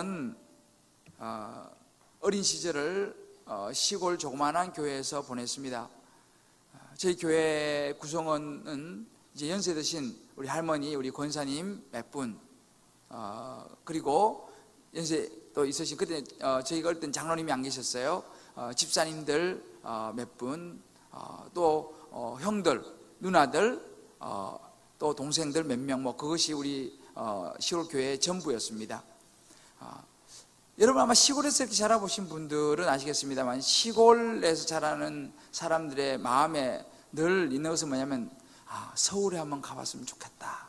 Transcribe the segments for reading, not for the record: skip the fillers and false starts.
저는 어린 시절을 시골 조그마한 교회에서 보냈습니다. 저희 교회 구성원은 이제 연세 드신 우리 할머니, 우리 권사님 몇 분, 그리고 연세 또 있으신, 그때 저희가 어릴 땐 장로님이 안 계셨어요. 집사님들 몇 분, 또 형들, 누나들, 또 동생들 몇 명, 뭐 그것이 우리 시골 교회의 전부였습니다. 여러분 아마 시골에서 이렇게 자라보신 분들은 아시겠습니다만, 시골에서 자라는 사람들의 마음에 늘 있는 것은 뭐냐면, 서울에 한번 가봤으면 좋겠다,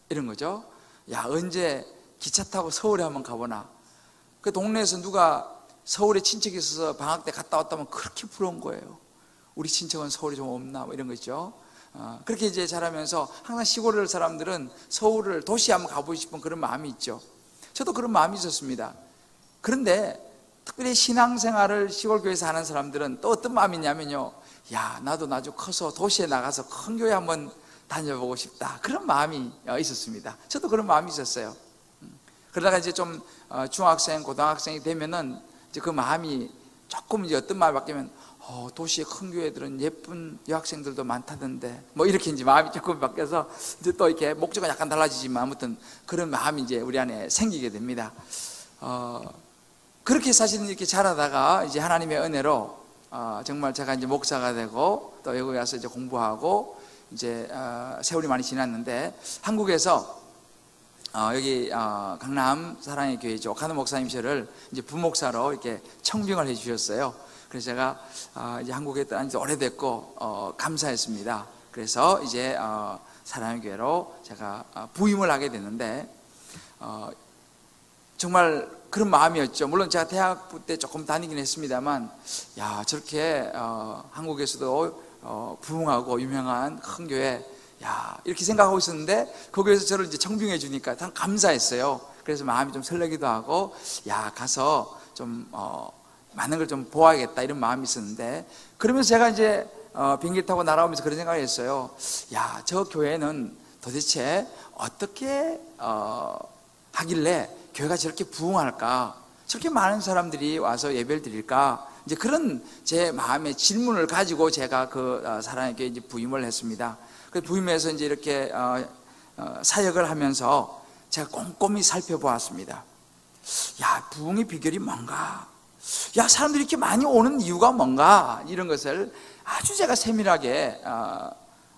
이런 거죠. 야, 언제 기차 타고 서울에 한번 가보나. 그 동네에서 누가 서울에 친척이 있어서 방학 때 갔다 왔다면 그렇게 부러운 거예요. 우리 친척은 서울에 좀 없나, 뭐 이런 거 있죠. 그렇게 이제 자라면서 항상 시골 사람들은 서울을, 도시에 한번 가보고 싶은 그런 마음이 있죠. 저도 그런 마음이 있었습니다. 그런데 특별히 신앙생활을 시골교회에서 하는 사람들은 또 어떤 마음이 있냐면요, 야, 나도 나중에 커서 도시에 나가서 큰 교회 한번 다녀보고 싶다, 그런 마음이 있었습니다. 저도 그런 마음이 있었어요. 그러다가 이제 좀 중학생, 고등학생이 되면은 이제 그 마음이 조금 이제 어떤 마음이 바뀌면, 도시의 큰 교회들은 예쁜 여학생들도 많다던데, 뭐 이렇게 이제 마음이 조금 바뀌어서 이제 또 이렇게 목적은 약간 달라지지만 아무튼 그런 마음이 이제 우리 안에 생기게 됩니다. 그렇게 사실은 이렇게 자라다가 이제 하나님의 은혜로 정말 제가 이제 목사가 되고 또 여기 와서 이제 공부하고 이제 세월이 많이 지났는데, 한국에서 여기 강남 사랑의 교회죠, 오카노 목사님 저를 이제 부목사로 이렇게 청빙을 해주셨어요. 그래서 제가 이제 한국에 떠난 지 오래됐고 감사했습니다. 그래서 이제 사랑의 교회로 제가 부임을 하게 됐는데, 정말 그런 마음이었죠. 물론 제가 대학부 때 조금 다니긴 했습니다만, 야, 저렇게 한국에서도 부흥하고 유명한 큰 교회, 야, 이렇게 생각하고 있었는데 거기에서 저를 이제 청빙해 주니까 참 감사했어요. 그래서 마음이 좀 설레기도 하고, 야, 가서 좀 많은 걸 좀 보아야겠다, 이런 마음이 있었는데, 그러면서 제가 이제 비행기 타고 날아오면서 그런 생각을 했어요. 야, 저 교회는 도대체 어떻게 하길래 교회가 저렇게 부흥할까, 저렇게 많은 사람들이 와서 예배를 드릴까, 이제 그런 제 마음의 질문을 가지고 제가 그 사랑의 교회에 이제 부임을 했습니다. 그 부임해서 이제 이렇게 사역을 하면서 제가 꼼꼼히 살펴보았습니다. 야, 부흥의 비결이 뭔가, 야, 사람들이 이렇게 많이 오는 이유가 뭔가, 이런 것을 아주 제가 세밀하게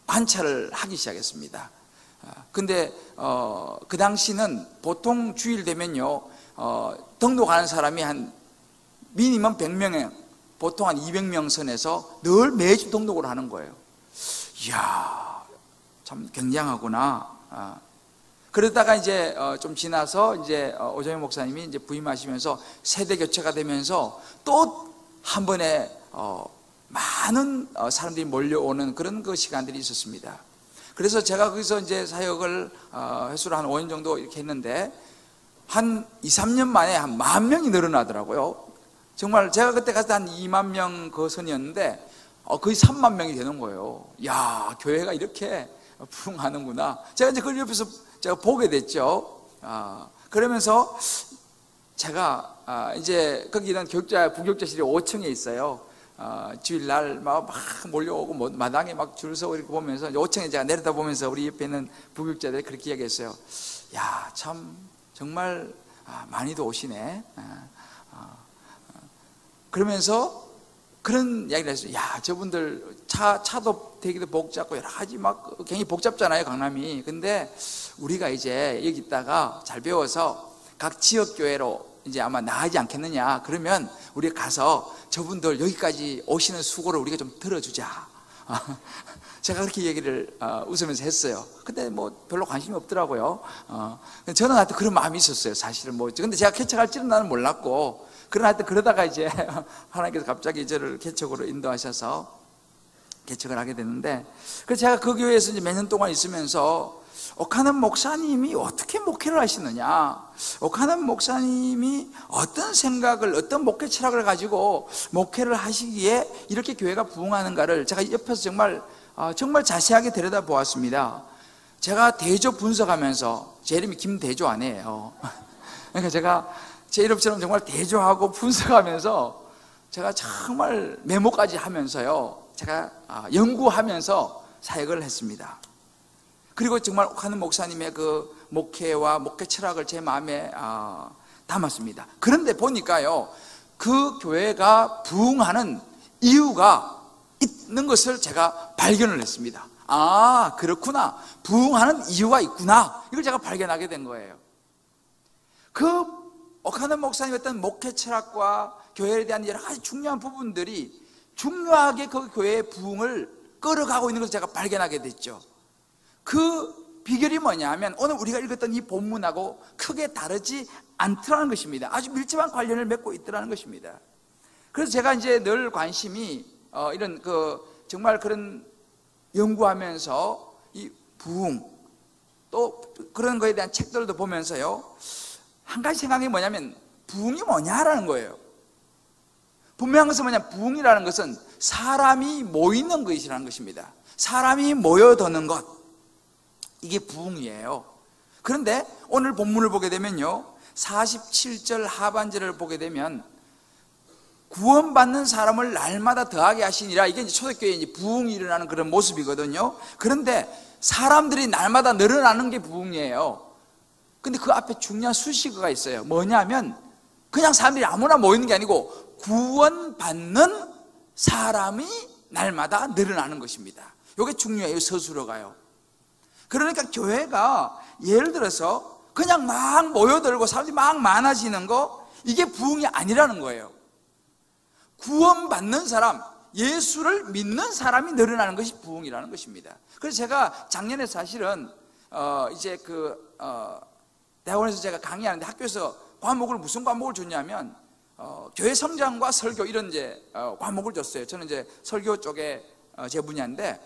관찰을 하기 시작했습니다. 근데 그 당시는 보통 주일 되면요, 등록하는 사람이 한 미니멈 100명에 보통 한 200명 선에서 늘 매주 등록을 하는 거예요. 이야, 참 굉장하구나. 그러다가 이제 좀 지나서 이제 오정현 목사님이 이제 부임하시면서 세대 교체가 되면서 또 한 번에 많은 사람들이 몰려오는 그런 그 시간들이 있었습니다. 그래서 제가 거기서 이제 사역을 횟수로 한 5년 정도 이렇게 했는데, 한 2, 3년 만에 한 10,000명이 늘어나더라고요. 정말 제가 그때 갔을 때 한 2만 명 그 선이었는데 거의 3만 명이 되는 거예요. 야, 교회가 이렇게 부흥하는구나. 제가 이제 그걸 옆에서 제가 보게 됐죠. 그러면서 제가 이제 거기는 부교육자실이 5층에 있어요. 주일날 막 몰려오고 마당에 막 줄 서고 이렇게 보면서 5층에 제가 내려다 보면서 우리 옆에 있는 부교육자들이 그렇게 이야기했어요. 야, 참 정말 많이도 오시네. 그러면서 그런 이야기를 했어요. 야, 저분들 차도 되기도 복잡고 여러 가지 막 굉장히 복잡잖아요, 강남이. 근데 우리가 이제 여기 있다가 잘 배워서 각 지역교회로 이제 아마 나가지 않겠느냐. 그러면 우리가 가서 저분들 여기까지 오시는 수고를 우리가 좀 들어주자. 제가 그렇게 얘기를 웃으면서 했어요. 근데 뭐 별로 관심이 없더라고요. 저는 하여튼 그런 마음이 있었어요, 사실은. 근데 제가 개척할 줄은 나는 몰랐고, 그러나 하여튼 그러다가 이제 하나님께서 갑자기 저를 개척으로 인도하셔서 개척을 하게 됐는데, 그래서 제가 그 교회에서 이제 몇 년 동안 있으면서 오카노 목사님이 어떻게 목회를 하시느냐, 오카노 목사님이 어떤 생각을, 어떤 목회 철학을 가지고 목회를 하시기에 이렇게 교회가 부흥하는가를 제가 옆에서 정말 자세하게 들여다보았습니다. 제가 대조 분석하면서, 제 이름이 김대조 아니에요. 그러니까 제가 제 이름처럼 정말 대조하고 분석하면서 제가 정말 메모까지 하면서요, 제가 연구하면서 사역을 했습니다. 그리고 정말 옥하는 목사님의 그 목회와 목회 철학을 제 마음에 담았습니다. 그런데 보니까요, 그 교회가 부흥하는 이유가 있는 것을 제가 발견을 했습니다. 아, 그렇구나. 부흥하는 이유가 있구나. 이걸 제가 발견하게 된 거예요. 그 옥하는 목사님의 어떤 목회 철학과 교회에 대한 여러 가지 중요한 부분들이 중요하게 그 교회의 부흥을 끌어가고 있는 것을 제가 발견하게 됐죠. 그 비결이 뭐냐 하면 오늘 우리가 읽었던 이 본문하고 크게 다르지 않더라는 것입니다. 아주 밀접한 관련을 맺고 있더라는 것입니다. 그래서 제가 이제 늘 관심이 이런 정말 그런 연구하면서 이 부흥 또 그런 거에 대한 책들도 보면서요, 한 가지 생각이 뭐냐면 부흥이 뭐냐라는 거예요. 분명한 것은 뭐냐, 부흥이라는 것은 사람이 모이는 것이라는 것입니다. 사람이 모여드는 것, 이게 부흥이에요. 그런데 오늘 본문을 보게 되면요, 47절 하반절을 보게 되면 구원받는 사람을 날마다 더하게 하시니라, 이게 이제 초대교회에 이제 부흥이 일어나는 그런 모습이거든요. 그런데 사람들이 날마다 늘어나는 게 부흥이에요. 근데 그 앞에 중요한 수식어가 있어요. 뭐냐면 그냥 사람들이 아무나 모이는 게 아니고 구원받는 사람이 날마다 늘어나는 것입니다. 이게 중요해요, 서술어가요. 그러니까 교회가 예를 들어서 그냥 막 모여들고 사람들이 막 많아지는 거, 이게 부흥이 아니라는 거예요. 구원받는 사람, 예수를 믿는 사람이 늘어나는 것이 부흥이라는 것입니다. 그래서 제가 작년에 사실은 이제 대학원에서 제가 강의하는데 학교에서 과목을 무슨 과목을 줬냐면 교회 성장과 설교 이런 이제 과목을 줬어요. 저는 이제 설교 쪽에 제 분야인데,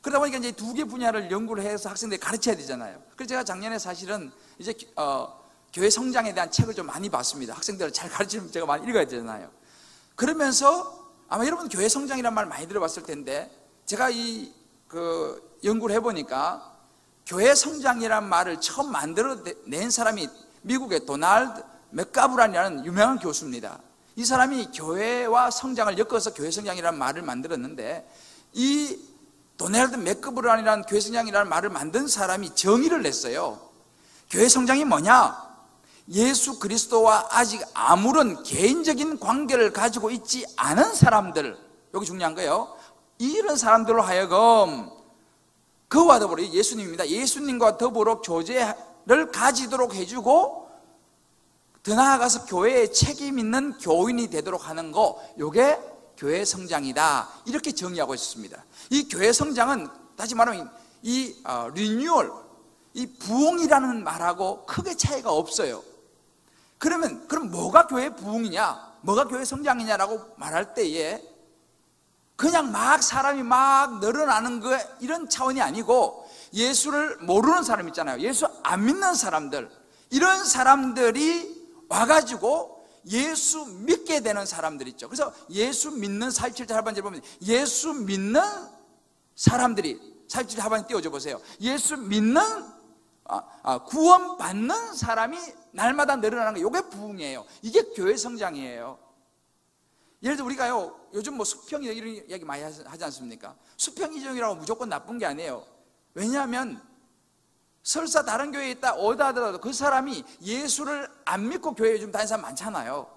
그러다 보니까 이제 두 개 분야를 연구를 해서 학생들이 가르쳐야 되잖아요. 그래서 제가 작년에 사실은 이제 교회 성장에 대한 책을 좀 많이 봤습니다. 학생들을 잘 가르치면 제가 많이 읽어야 되잖아요. 그러면서 아마 여러분 교회 성장이라는 말 많이 들어봤을 텐데, 제가 연구를 해보니까 교회 성장이라는 말을 처음 만들어낸 사람이 미국의 도널드 맥가브란이라는 유명한 교수입니다. 이 사람이 교회와 성장을 엮어서 교회 성장이라는 말을 만들었는데, 이 도널드 맥가브란이라는 교회 성장이라는 말을 만든 사람이 정의를 냈어요. 교회 성장이 뭐냐? 예수 그리스도와 아직 아무런 개인적인 관계를 가지고 있지 않은 사람들, 여기 중요한 거예요. 이런 사람들로 하여금 그와 더불어, 예수님입니다. 예수님과 더불어 교제를 가지도록 해주고 더 나아가서 교회에 책임 있는 교인이 되도록 하는 거, 이게 교회 성장이다, 이렇게 정의하고 있습니다. 이 교회 성장은 다시 말하면 이 리뉴얼, 이 부흥이라는 말하고 크게 차이가 없어요. 그럼 뭐가 교회 부흥이냐, 뭐가 교회 성장이냐라고 말할 때에 그냥 막 사람이 막 늘어나는 거, 이런 차원이 아니고 예수를 모르는 사람 있잖아요. 예수 안 믿는 사람들, 이런 사람들이 와가지고 예수 믿게 되는 사람들 있죠. 그래서 예수 믿는 47절 하반절 보면 예수 믿는 사람들이, 47절 하반절 띄워줘 보세요. 예수 믿는 구원받는 사람이 날마다 늘어나는 거, 이게 부흥이에요. 이게 교회 성장이에요. 예를 들어 우리가요, 요즘 뭐 수평 이런 이야기 많이 하지 않습니까? 수평 이종이라고 무조건 나쁜 게 아니에요. 왜냐하면 설사 다른 교회에 있다 오다 하더라도 그 사람이 예수를 안 믿고 교회에 요즘 다니는 사람 많잖아요.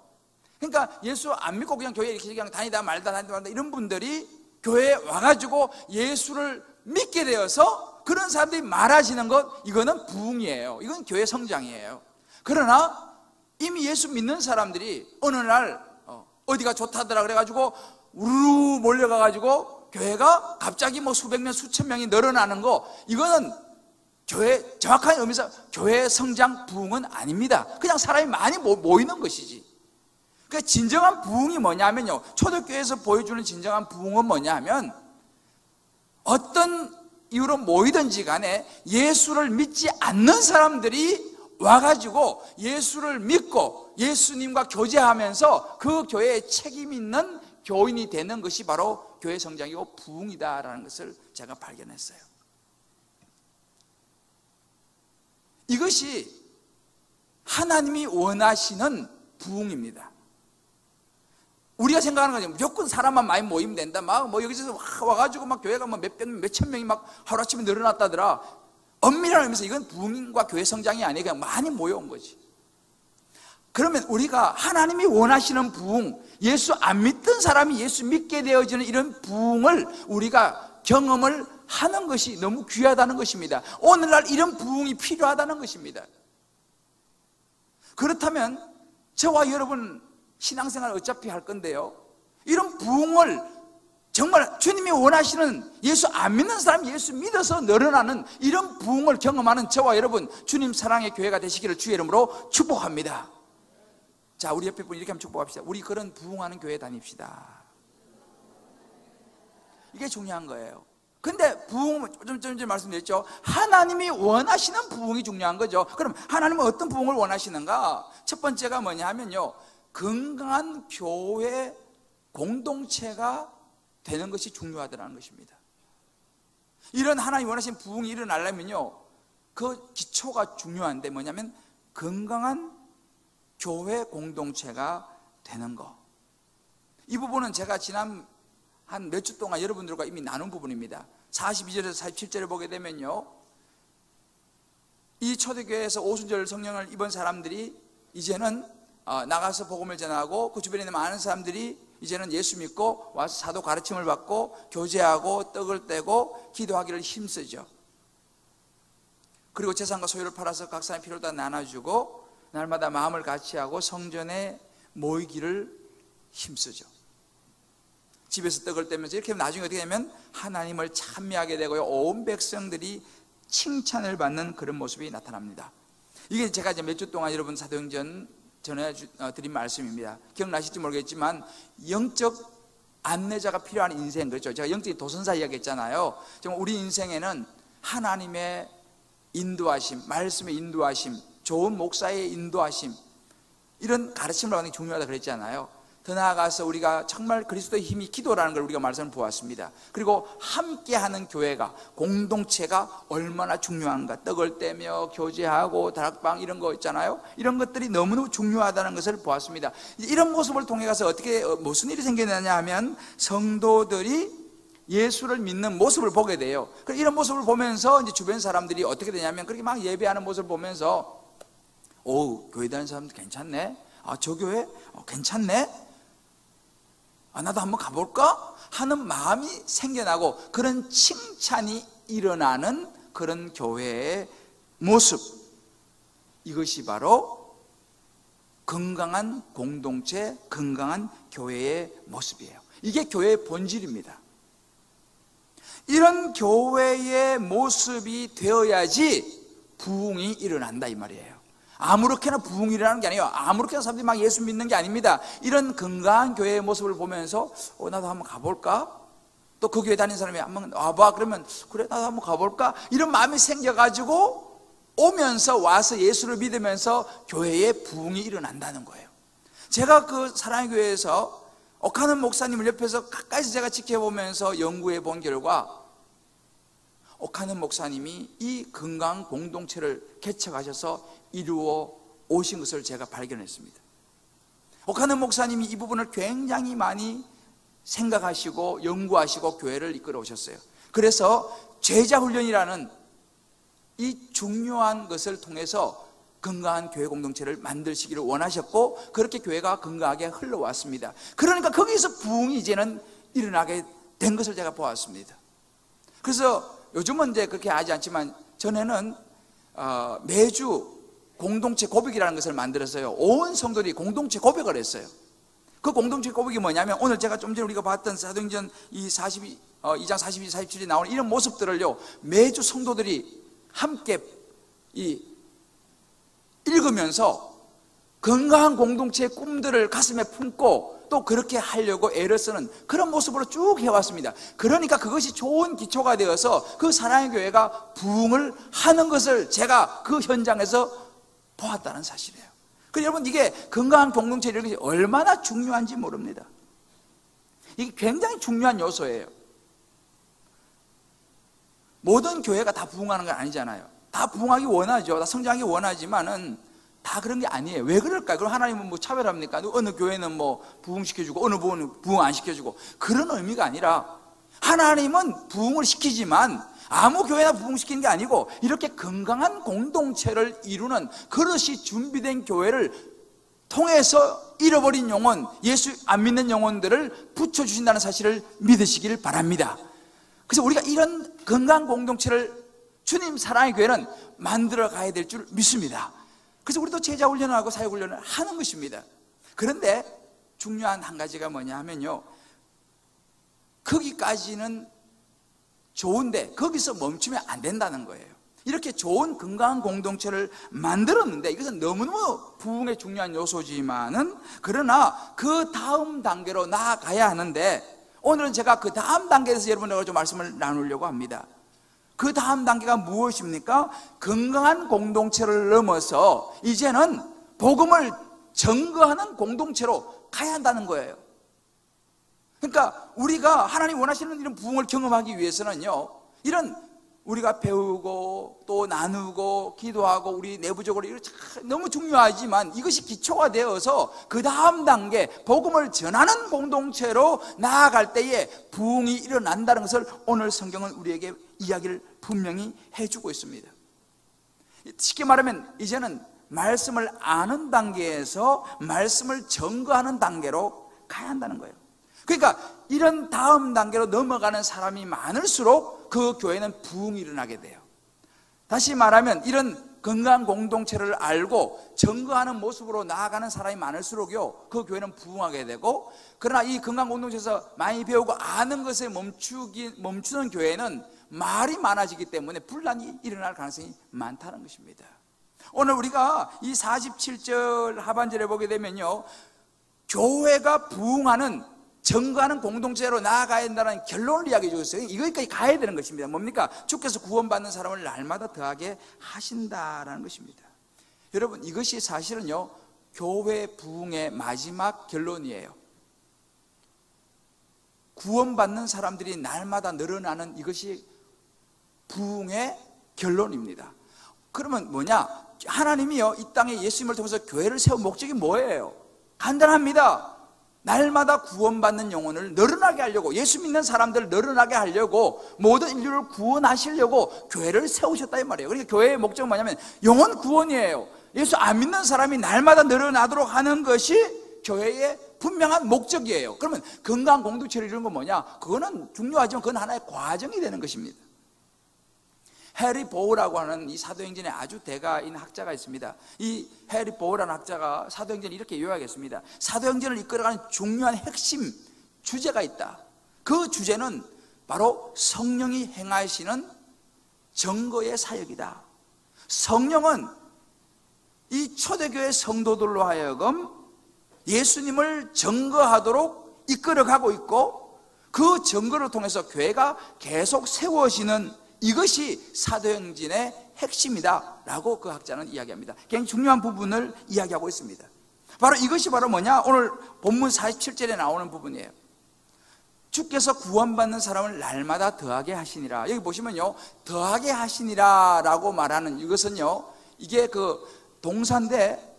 그러니까 예수 안 믿고 그냥 교회에 이렇게 그냥 다니다 말다 이런 분들이 교회에 와가지고 예수를 믿게 되어서 그런 사람들이 많아지는 것, 이거는 부흥이에요. 이건 교회 성장이에요. 그러나 이미 예수 믿는 사람들이 어느 날 어디가 좋다더라 그래가지고 우르르 몰려가가지고 교회가 갑자기 뭐 수백 명 수천 명이 늘어나는 거, 이거는 교회, 정확한 의미에서 교회 성장 부흥은 아닙니다. 그냥 사람이 많이 모이는 것이지. 그러니까 진정한 부흥이 뭐냐면요, 초대교회에서 보여주는 진정한 부흥은 뭐냐면 어떤 이유로 모이든지 간에 예수를 믿지 않는 사람들이 와가지고 예수를 믿고 예수님과 교제하면서 그 교회에 책임 있는 교인이 되는 것이 바로 교회 성장이고 부흥이다라는 것을 제가 발견했어요. 이것이 하나님이 원하시는 부흥입니다. 우리가 생각하는 거죠. 무조건 사람만 많이 모이면 된다. 막 뭐 여기서 와가지고 막 교회가 뭐 몇천 명이 막 하루아침에 늘어났다더라. 엄밀한 의미에서 이건 부흥과 교회 성장이 아니고 그냥 많이 모여온 거지. 그러면 우리가 하나님이 원하시는 부흥, 예수 안 믿던 사람이 예수 믿게 되어지는 이런 부흥을 우리가 경험을 하는 것이 너무 귀하다는 것입니다. 오늘날 이런 부흥이 필요하다는 것입니다. 그렇다면 저와 여러분 신앙생활 어차피 할 건데요, 이런 부흥을 정말 주님이 원하시는, 예수 안 믿는 사람이 예수 믿어서 늘어나는 이런 부흥을 경험하는 저와 여러분 주님 사랑의 교회가 되시기를 주의 이름으로 축복합니다. 자, 우리 옆에 분 이렇게 한번 축복합시다. 우리 그런 부흥하는 교회 다닙시다. 이게 중요한 거예요. 근데 부흥, 좀 말씀드렸죠. 하나님이 원하시는 부흥이 중요한 거죠. 그럼 하나님은 어떤 부흥을 원하시는가? 첫 번째가 뭐냐 하면요, 건강한 교회 공동체가 되는 것이 중요하다는 것입니다. 이런 하나님이 원하시는 부흥이 일어나려면요, 그 기초가 중요한데 뭐냐면 건강한 교회 공동체가 되는 거. 이 부분은 제가 지난 한 몇 주 동안 여러분들과 이미 나눈 부분입니다. 42절에서 47절을 보게 되면요, 이 초대교회에서 오순절 성령을 입은 사람들이 이제는 나가서 복음을 전하고 그 주변에 있는 많은 사람들이 이제는 예수 믿고 와서 사도 가르침을 받고 교제하고 떡을 떼고 기도하기를 힘쓰죠. 그리고 재산과 소유를 팔아서 각 사람의 필요를 다 나눠주고 날마다 마음을 같이하고 성전에 모이기를 힘쓰죠. 집에서 떡을 떼면서 이렇게 하면 나중에 어떻게 되냐면 하나님을 찬미하게 되고요, 온 백성들이 칭찬을 받는 그런 모습이 나타납니다. 이게 제가 이제 몇 주 동안 여러분 사도행전 전해드린 말씀입니다. 기억나실지 모르겠지만 영적 안내자가 필요한 인생, 그렇죠? 제가 영적인 도선사 이야기했잖아요. 정말 우리 인생에는 하나님의 인도하심, 말씀의 인도하심, 좋은 목사의 인도하심, 이런 가르침을 받는 게 중요하다 그랬잖아요. 더 나아가서 우리가 정말 그리스도의 힘이 기도라는 걸 우리가 말씀을 보았습니다. 그리고 함께하는 교회가, 공동체가 얼마나 중요한가. 떡을 떼며 교제하고 다락방 이런 거 있잖아요. 이런 것들이 너무너무 중요하다는 것을 보았습니다. 이런 모습을 통해 가서 어떻게 무슨 일이 생기느냐 하면 성도들이 예수를 믿는 모습을 보게 돼요. 이런 모습을 보면서 이제 주변 사람들이 어떻게 되냐면 그렇게 막 예배하는 모습을 보면서 오, 교회 다니는 사람들 괜찮네. 저 교회 괜찮네. 나도 한번 가볼까? 하는 마음이 생겨나고 그런 칭찬이 일어나는 그런 교회의 모습, 이것이 바로 건강한 공동체, 건강한 교회의 모습이에요. 이게 교회의 본질입니다. 이런 교회의 모습이 되어야지 부흥이 일어난다 이 말이에요. 아무렇게나 부흥이 일어나는 게 아니에요. 아무렇게나 사람들이 막 예수 믿는 게 아닙니다. 이런 건강한 교회의 모습을 보면서 나도 한번 가볼까? 또 그 교회 다니는 사람이 한번 와봐. 그러면 그래, 나도 한번 가볼까? 이런 마음이 생겨가지고 오면서 와서 예수를 믿으면서 교회에 부흥이 일어난다는 거예요. 제가 그 사랑의 교회에서 옥하는 목사님을 옆에서 가까이서 제가 지켜보면서 연구해 본 결과 옥하는 목사님이 이 건강 공동체를 개척하셔서 이루어 오신 것을 제가 발견했습니다. 옥하는 목사님이 이 부분을 굉장히 많이 생각하시고 연구하시고 교회를 이끌어 오셨어요. 그래서 제자훈련이라는 이 중요한 것을 통해서 건강한 교회 공동체를 만드시기를 원하셨고 그렇게 교회가 건강하게 흘러왔습니다. 그러니까 거기서 부흥이 이제는 일어나게 된 것을 제가 보았습니다. 그래서 요즘은 이제 그렇게 하지 않지만 전에는 매주 공동체 고백이라는 것을 만들었어요. 온 성도들이 공동체 고백을 했어요. 그 공동체 고백이 뭐냐면 오늘 제가 좀 전에 우리가 봤던 사도행전 2장 42, 47에 나오는 이런 모습들을요, 매주 성도들이 함께 읽으면서 건강한 공동체의 꿈들을 가슴에 품고 또 그렇게 하려고 애를 쓰는 그런 모습으로 쭉 해왔습니다. 그러니까 그것이 좋은 기초가 되어서 그 사랑의 교회가 부흥을 하는 것을 제가 그 현장에서 보았다는 사실이에요. 그래서 여러분, 이게 건강한 공동체 이런 것이 얼마나 중요한지 모릅니다. 이게 굉장히 중요한 요소예요. 모든 교회가 다 부흥하는 건 아니잖아요. 다 부흥하기 원하죠. 다 성장하기 원하지만은 다 그런 게 아니에요. 왜 그럴까요? 그럼 하나님은 뭐 차별합니까? 어느 교회는 뭐 부흥시켜주고 어느 부흥은 부흥 안 시켜주고, 그런 의미가 아니라 하나님은 부흥을 시키지만 아무 교회나 부흥시키는 게 아니고 이렇게 건강한 공동체를 이루는 그릇이 준비된 교회를 통해서 잃어버린 영혼, 예수 안 믿는 영혼들을 붙여주신다는 사실을 믿으시길 바랍니다. 그래서 우리가 이런 건강한 공동체를 주님 사랑의 교회는 만들어 가야 될 줄 믿습니다. 그래서 우리도 제자 훈련을 하고 사역 훈련을 하는 것입니다. 그런데 중요한 한 가지가 뭐냐 하면요, 거기까지는 좋은데 거기서 멈추면 안 된다는 거예요. 이렇게 좋은 건강한 공동체를 만들었는데 이것은 너무너무 부흥의 중요한 요소지만은, 그러나 그 다음 단계로 나아가야 하는데, 오늘은 제가 그 다음 단계에서 여러분들과 좀 말씀을 나누려고 합니다. 그 다음 단계가 무엇입니까? 건강한 공동체를 넘어서 이제는 복음을 증거하는 공동체로 가야 한다는 거예요. 그러니까 우리가 하나님 원하시는 이런 부흥을 경험하기 위해서는요, 이런 우리가 배우고 또 나누고 기도하고 우리 내부적으로 이거 너무 중요하지만 이것이 기초가 되어서 그 다음 단계 복음을 전하는 공동체로 나아갈 때에 부흥이 일어난다는 것을 오늘 성경은 우리에게 이야기를 분명히 해주고 있습니다. 쉽게 말하면 이제는 말씀을 아는 단계에서 말씀을 증거하는 단계로 가야 한다는 거예요. 그러니까 이런 다음 단계로 넘어가는 사람이 많을수록 그 교회는 부흥이 일어나게 돼요. 다시 말하면 이런 건강한 공동체를 알고 증거하는 모습으로 나아가는 사람이 많을수록요, 그 교회는 부흥하게 되고, 그러나 이 건강한 공동체에서 많이 배우고 아는 것에 멈추는 교회는 말이 많아지기 때문에 분란이 일어날 가능성이 많다는 것입니다. 오늘 우리가 이 47절 하반절에 보게 되면요, 교회가 부흥하는 증거하는 공동체로 나아가야 된다는 결론을 이야기해 주셨어요. 이거까지 가야 되는 것입니다. 뭡니까? 주께서 구원받는 사람을 날마다 더하게 하신다라는 것입니다. 여러분, 이것이 사실은요, 교회 부흥의 마지막 결론이에요. 구원받는 사람들이 날마다 늘어나는 이것이 부흥의 결론입니다. 그러면 뭐냐? 하나님이요, 이 땅에 예수님을 통해서 교회를 세운 목적이 뭐예요? 간단합니다. 날마다 구원받는 영혼을 늘어나게 하려고, 예수 믿는 사람들을 늘어나게 하려고, 모든 인류를 구원하시려고 교회를 세우셨다 이 말이에요. 그러니까 교회의 목적은 뭐냐면 영혼 구원이에요. 예수 안 믿는 사람이 날마다 늘어나도록 하는 것이 교회의 분명한 목적이에요. 그러면 건강한 공동체를 이루는 건 뭐냐? 그거는 중요하지만 그건 하나의 과정이 되는 것입니다. 해리 보우라고 하는 이 사도행전의 아주 대가인 학자가 있습니다. 이 해리 보우라는 학자가 사도행전을 이렇게 요약했습니다. 사도행전을 이끌어가는 중요한 핵심 주제가 있다. 그 주제는 바로 성령이 행하시는 증거의 사역이다. 성령은 이 초대교회 성도들로 하여금 예수님을 증거하도록 이끌어가고 있고, 그 증거를 통해서 교회가 계속 세워지는 이것이 사도행전의 핵심이다 라고 그 학자는 이야기합니다. 굉장히 중요한 부분을 이야기하고 있습니다. 바로 이것이 바로 뭐냐? 오늘 본문 47절에 나오는 부분이에요. 주께서 구원받는 사람을 날마다 더하게 하시니라. 여기 보시면요, 더하게 하시니라 라고 말하는 이것은요, 이게 그 동사인데,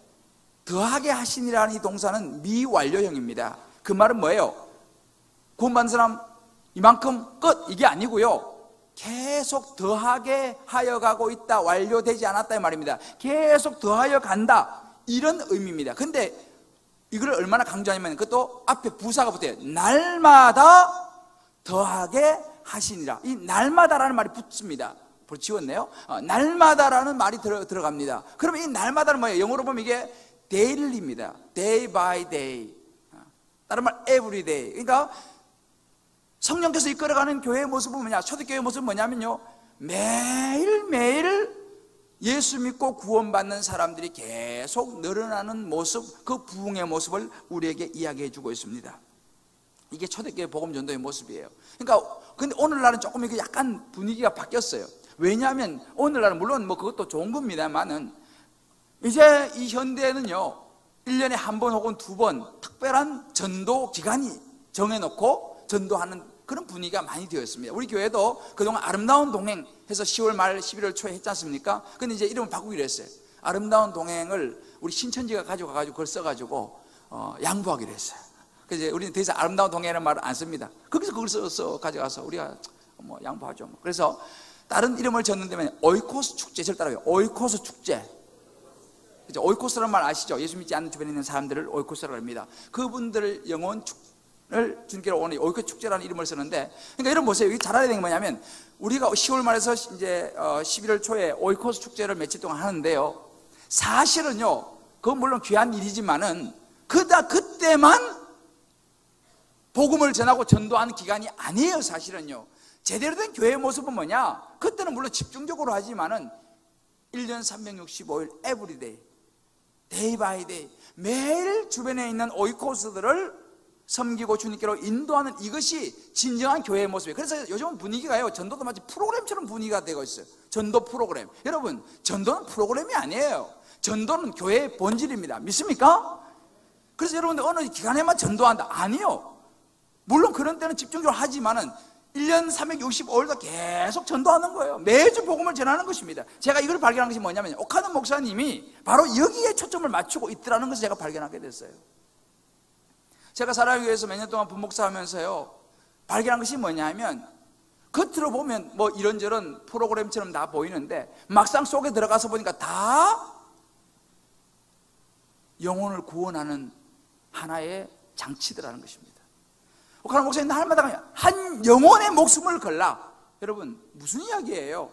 더하게 하시니라는 이 동사는 미완료형입니다. 그 말은 뭐예요? 구원받는 사람 이만큼 끝, 이게 아니고요, 계속 더하게 하여 가고 있다, 완료되지 않았다 이 말입니다. 계속 더하여 간다, 이런 의미입니다. 근데 이걸 얼마나 강조하냐면 그것도 앞에 부사가 붙어요. 날마다 더하게 하시니라. 이 날마다라는 말이 붙습니다. 벌써 지웠네요. 날마다라는 말이 들어갑니다. 그러면 이 날마다는 뭐예요? 영어로 보면 이게 daily입니다. day by day. 다른 말 every day. 그러니까 성령께서 이끌어가는 교회의 모습은 뭐냐? 초대교회의 모습은 뭐냐면요, 매일매일 예수 믿고 구원받는 사람들이 계속 늘어나는 모습, 그 부흥의 모습을 우리에게 이야기해 주고 있습니다. 이게 초대교회 복음전도의 모습이에요. 그러니까 근데 오늘날은 조금 이게 약간 분위기가 바뀌었어요. 왜냐하면 오늘날은 물론 뭐 그것도 좋은 겁니다만은, 이제 이 현대에는요, 1년에 한 번 혹은 두 번 특별한 전도 기간이 정해놓고 전도하는 그런 분위기가 많이 되었습니다. 우리 교회도 그동안 아름다운 동행 해서 10월 말 11월 초에 했지 않습니까? 근데 이제 이름을 바꾸기로 했어요. 아름다운 동행을 우리 신천지가 가져가가지고 그걸 써가지고 양보하기로 했어요. 그래서 우리는 더 이상 아름다운 동행이라는 말을 안 씁니다. 거기서 그걸 써서 가져가서 우리가 뭐 양보하죠. 그래서 다른 이름을 졌는데 오이코스 축제, 저를 따라요. 오이코스 축제. 그죠? 오이코스라는 말 아시죠? 예수 믿지 않는 주변에 있는 사람들을 오이코스라고 합니다. 그분들 영혼을 주님께로 오는 오이코스 축제라는 이름을 쓰는데, 그러니까 여러분 보세요. 여기 잘 알아야 되는 게 뭐냐면, 우리가 10월 말에서 이제 11월 초에 오이코스 축제를 며칠 동안 하는데요. 사실은요, 그건 물론 귀한 일이지만은 그때만 복음을 전하고 전도하는 기간이 아니에요. 사실은요, 제대로 된 교회의 모습은 뭐냐? 그때는 물론 집중적으로 하지만은 1년 365일 에브리데이, 데이 바이 데이, 매일 주변에 있는 오이코스들을 섬기고 주님께로 인도하는, 이것이 진정한 교회의 모습이에요. 그래서 요즘은 분위기가요, 전도도 마치 프로그램처럼 분위기가 되고 있어요. 전도 프로그램. 여러분, 전도는 프로그램이 아니에요. 전도는 교회의 본질입니다. 믿습니까? 그래서 여러분들 어느 기간에만 전도한다, 아니요. 물론 그런 때는 집중적으로 하지만은 1년 365일도 계속 전도하는 거예요. 매주 복음을 전하는 것입니다. 제가 이걸 발견한 것이 뭐냐면, 오카노 목사님이 바로 여기에 초점을 맞추고 있더라는 것을 제가 발견하게 됐어요. 제가 사랑하기 위해서 몇 년 동안 부목사 하면서요, 발견한 것이 뭐냐면, 겉으로 보면 뭐 이런저런 프로그램처럼 다 보이는데 막상 속에 들어가서 보니까 다 영혼을 구원하는 하나의 장치들라는 것입니다. 오카노 목사님 날마다 한 영혼의 목숨을 걸라. 여러분, 무슨 이야기예요?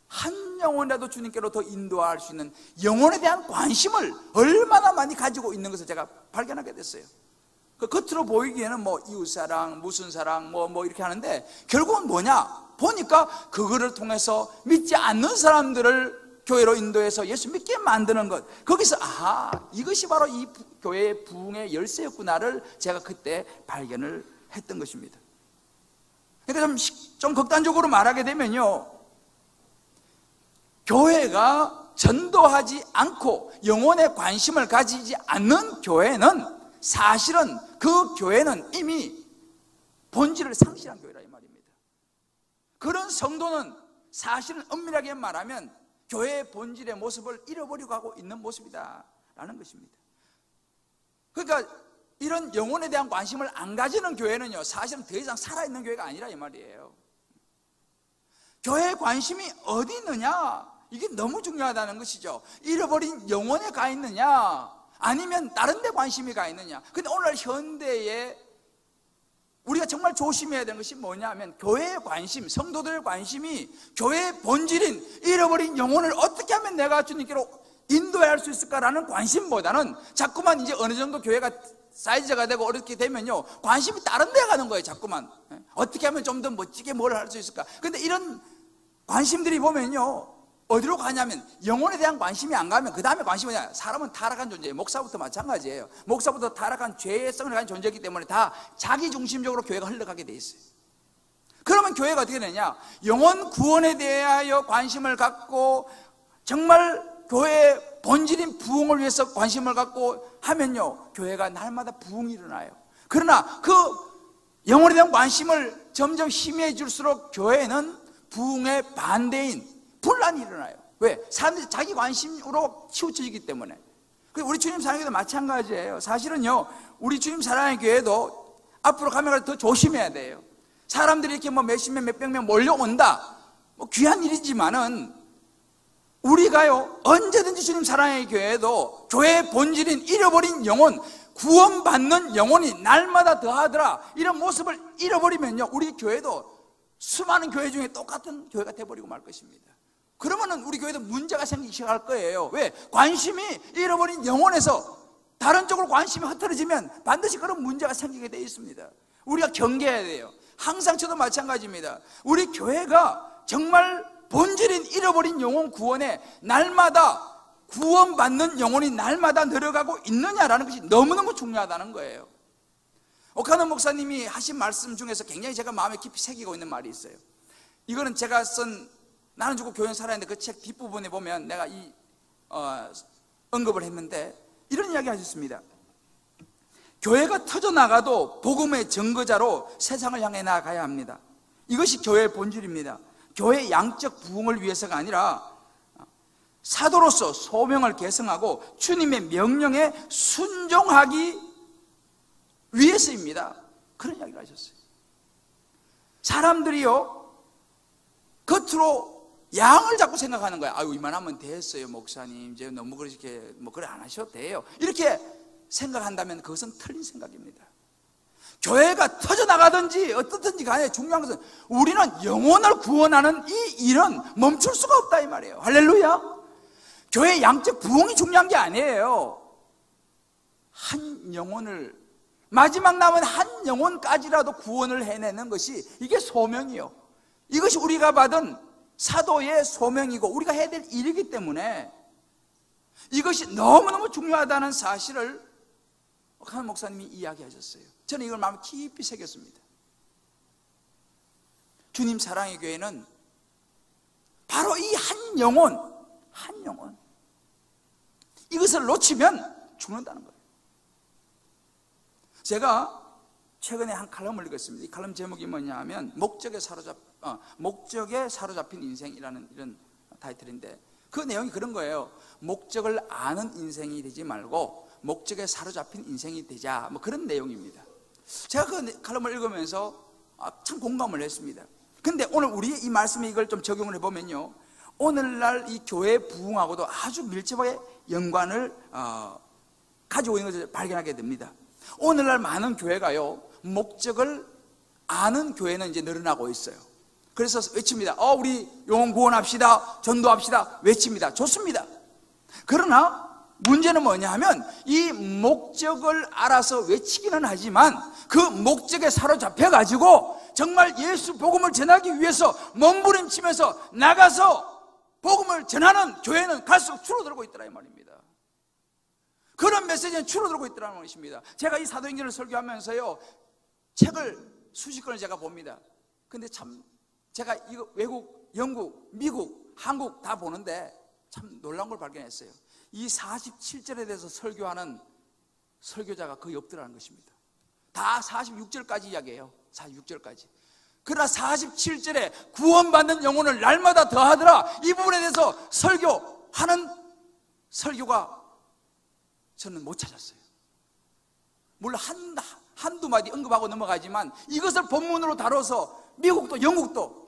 한 영혼이라도 주님께로 더 인도할 수 있는 영혼에 대한 관심을 얼마나 많이 가지고 있는 것을 제가 발견하게 됐어요. 그 겉으로 보이기에는 뭐 이웃사랑, 무슨 사랑, 뭐 이렇게 하는데, 결국은 뭐냐? 보니까 그거를 통해서 믿지 않는 사람들을 교회로 인도해서 예수 믿게 만드는 것. 거기서 이것이 바로 이 교회의 부흥의 열쇠였구나를 제가 그때 발견을 했던 것입니다. 그러니까 좀 극단적으로 말하게 되면요, 교회가 전도하지 않고 영혼에 관심을 가지지 않는 교회는, 사실은 그 교회는 이미 본질을 상실한 교회라 이 말입니다. 그런 성도는 사실은 엄밀하게 말하면 교회의 본질의 모습을 잃어버리고 하고 있는 모습이다 라는 것입니다. 그러니까 이런 영혼에 대한 관심을 안 가지는 교회는요, 사실은 더 이상 살아있는 교회가 아니라 이 말이에요. 교회의 관심이 어디 있느냐, 이게 너무 중요하다는 것이죠. 잃어버린 영혼에 가 있느냐, 아니면 다른 데 관심이 가 있느냐. 근데 오늘 현대에 우리가 정말 조심해야 되는 것이 뭐냐면, 교회의 관심, 성도들의 관심이 교회의 본질인 잃어버린 영혼을 어떻게 하면 내가 주님께로 인도해야 할 수 있을까라는 관심보다는, 자꾸만 이제 어느 정도 교회가 사이즈가 되고 어렵게 되면요, 관심이 다른 데 가는 거예요. 자꾸만 어떻게 하면 좀 더 멋지게 뭘 할 수 있을까. 근데 이런 관심들이 보면요, 어디로 가냐면, 영혼에 대한 관심이 안 가면 그 다음에 관심이 뭐냐? 사람은 타락한 존재예요. 목사부터 마찬가지예요. 목사부터 타락한 죄의 성을 가진 존재이기 때문에 다 자기 중심적으로 교회가 흘러가게 돼 있어요. 그러면 교회가 어떻게 되냐? 영혼 구원에 대하여 관심을 갖고 정말 교회의 본질인 부흥을 위해서 관심을 갖고 하면요, 교회가 날마다 부흥이 일어나요. 그러나 그 영혼에 대한 관심을 점점 희미해질수록 교회는 부흥의 반대인 분란이 일어나요. 왜? 사람들이 자기 관심으로 치우쳐지기 때문에. 우리 주님 사랑의 교회도 마찬가지예요. 사실은요, 우리 주님 사랑의 교회도 앞으로 가면 더 조심해야 돼요. 사람들이 이렇게 뭐 몇십 명, 몇백 명 몰려온다, 뭐 귀한 일이지만은, 우리가요, 언제든지 주님 사랑의 교회도 교회의 본질인 잃어버린 영혼, 구원받는 영혼이 날마다 더하더라, 이런 모습을 잃어버리면요, 우리 교회도 수많은 교회 중에 똑같은 교회가 돼버리고 말 것입니다. 그러면은 우리 교회도 문제가 생기기 시작할 거예요. 왜? 관심이 잃어버린 영혼에서 다른 쪽으로 관심이 흐트러지면 반드시 그런 문제가 생기게 되어 있습니다. 우리가 경계해야 돼요. 항상 저도 마찬가지입니다. 우리 교회가 정말 본질인 잃어버린 영혼 구원에 날마다 구원받는 영혼이 날마다 늘어가고 있느냐라는 것이 너무너무 중요하다는 거예요. 오카노 목사님이 하신 말씀 중에서 굉장히 제가 마음에 깊이 새기고 있는 말이 있어요. 이거는 제가 쓴 나는 죽고 교회는 살아있는데 그 책 뒷부분에 보면 내가 언급을 했는데, 이런 이야기 하셨습니다. 교회가 터져나가도 복음의 증거자로 세상을 향해 나아가야 합니다. 이것이 교회의 본질입니다. 교회의 양적 부흥을 위해서가 아니라 사도로서 소명을 계승하고 주님의 명령에 순종하기 위해서입니다. 그런 이야기를 하셨어요. 사람들이요, 겉으로 양을 자꾸 생각하는 거야. 아유, 이만하면 됐어요, 목사님. 이제 너무 그렇게 그래 안 하셔도 돼요. 이렇게 생각한다면 그것은 틀린 생각입니다. 교회가 터져나가든지 어떻든지 간에 중요한 것은 우리는 영혼을 구원하는 이 일은 멈출 수가 없다 이 말이에요. 할렐루야. 교회의 양적 부흥이 중요한 게 아니에요. 한 영혼을, 마지막 남은 한 영혼까지라도 구원을 해내는 것이 이게 소명이요, 이것이 우리가 받은 사도의 소명이고 우리가 해야 될 일이기 때문에 이것이 너무너무 중요하다는 사실을 한 목사님이 이야기하셨어요. 저는 이걸 마음 깊이 새겼습니다. 주님 사랑의 교회는 바로 이 한 영혼 이것을 놓치면 죽는다는 거예요. 제가 최근에 한 칼럼을 읽었습니다. 이 칼럼 제목이 뭐냐 하면 목적에 사로잡힌 인생이라는 이런 타이틀인데, 그 내용이 그런 거예요. 목적을 아는 인생이 되지 말고 목적에 사로잡힌 인생이 되자, 그런 내용입니다. 제가 그 칼럼을 읽으면서 참 공감을 했습니다. 근데 오늘 우리의 이 말씀에 이걸 좀 적용을 해보면요, 오늘날 이 교회 부흥하고도 아주 밀접하게 연관을 가지고 있는 것을 발견하게 됩니다. 오늘날 많은 교회가요, 목적을 아는 교회는 이제 늘어나고 있어요. 그래서 외칩니다. 우리 영혼 구원합시다, 전도합시다, 외칩니다. 좋습니다. 그러나 문제는 뭐냐 하면 이 목적을 알아서 외치기는 하지만 그 목적에 사로잡혀 가지고 정말 예수 복음을 전하기 위해서 몸부림치면서 나가서 복음을 전하는 교회는 갈수록 줄어들고 있더라 이 말입니다. 그런 메시지는 줄어들고 있더라는 것입니다. 제가 이 사도행전을 설교하면서요, 책을 수십 권을 제가 봅니다. 근데 참 제가 이거 외국, 영국, 미국, 한국 다 보는데 참 놀라운 걸 발견했어요. 이 47절에 대해서 설교하는 설교자가 거의 없더라는 것입니다. 다 46절까지 이야기해요. 46절까지. 그러나 47절에 구원받는 영혼을 날마다 더하더라, 이 부분에 대해서 설교하는 설교가 저는 못 찾았어요. 물론 한두 마디 언급하고 넘어가지만 이것을 본문으로 다뤄서 미국도 영국도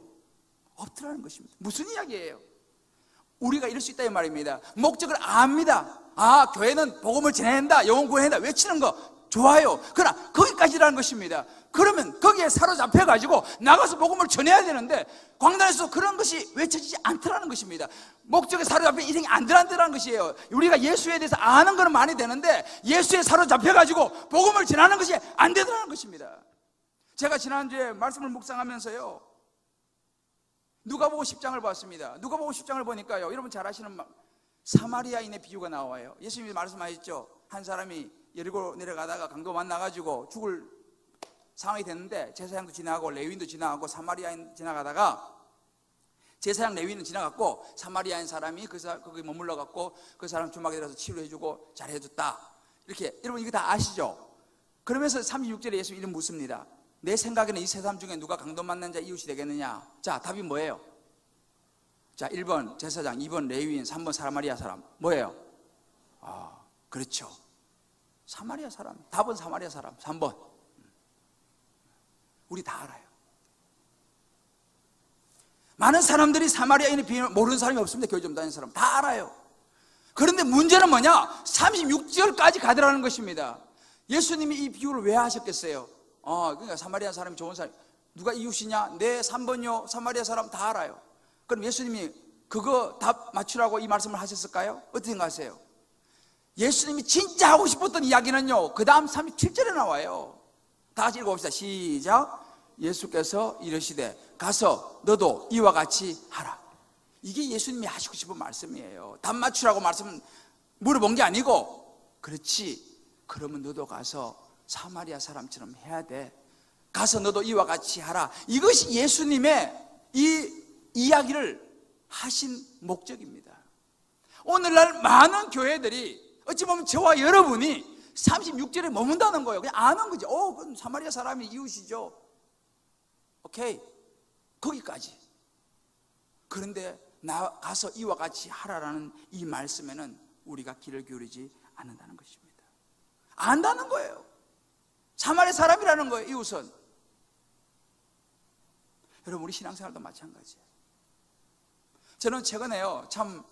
없더라는 것입니다. 무슨 이야기예요? 우리가 이럴 수 있다 이 말입니다. 목적을 압니다. 교회는 복음을 전해낸다, 영혼 구원한다, 외치는 거 좋아요. 그러나 거기까지라는 것입니다. 그러면 거기에 사로잡혀가지고 나가서 복음을 전해야 되는데 광단에서 그런 것이 외쳐지지 않더라는 것입니다. 목적에 사로잡힌 인생이 안 되라는 것이에요. 우리가 예수에 대해서 아는 건 많이 되는데 예수에 사로잡혀가지고 복음을 전하는 것이 안 되더라는 것입니다. 제가 지난주에 말씀을 묵상하면서요, 누가복음 10장을 봤습니다. 누가복음 10장을 보니까요, 여러분 잘 아시는 사마리아인의 비유가 나와요. 예수님이 말씀하셨죠. 한 사람이 여리고 내려가다가 강도 만나가지고 죽을 상황이 됐는데 제사장도 지나가고 레위인도 지나가고 사마리아인 지나가다가 제사장 레위인은 지나갔고 사마리아인 사람이 거기 머물러 갖고 그 사람 주막에 들어서 치료해주고 잘해줬다. 이렇게 여러분 이거 다 아시죠? 그러면서 36절에 예수님이 이름 묻습니다. 내 생각에는 이 세 사람 중에 누가 강도 만난 자 이웃이 되겠느냐? 자, 답이 뭐예요? 자, 1번 제사장, 2번 레위인, 3번 사마리아 사람. 뭐예요? 그렇죠. 사마리아 사람. 답은 사마리아 사람. 3번. 우리 다 알아요. 많은 사람들이 사마리아인의 비밀을 모르는 사람이 없습니다. 교회 좀 다니는 사람 다 알아요. 그런데 문제는 뭐냐? 36절까지 가더라는 것입니다. 예수님이 이 비유를 왜 하셨겠어요? 그러니까 사마리아 사람이 좋은 사람, 누가 이웃이냐? 네, 3번요. 사마리아 사람 다 알아요. 그럼 예수님이 그거 답 맞추라고 이 말씀을 하셨을까요? 어떻게 생각하세요? 예수님이 진짜 하고 싶었던 이야기는요, 그 다음 37절에 나와요. 다 같이 읽어봅시다. 시작. 예수께서 이르시되 가서 너도 이와 같이 하라. 이게 예수님이 하시고 싶은 말씀이에요. 답 맞추라고 말씀 물어본 게 아니고, 그렇지, 그러면 너도 가서 사마리아 사람처럼 해야 돼. 가서 너도 이와 같이 하라. 이것이 예수님의 이 이야기를 하신 목적입니다. 오늘날 많은 교회들이 어찌 보면 저와 여러분이 36절에 머문다는 거예요. 그냥 아는 거죠. 그건 사마리아 사람이 이웃이죠. 오케이, 거기까지. 그런데 나가서 이와 같이 하라라는 이 말씀에는 우리가 귀를 기울이지 않는다는 것입니다. 안다는 거예요. 사마리아 사람이라는 거예요. 이웃은. 여러분, 우리 신앙생활도 마찬가지예요. 저는 최근에요, 참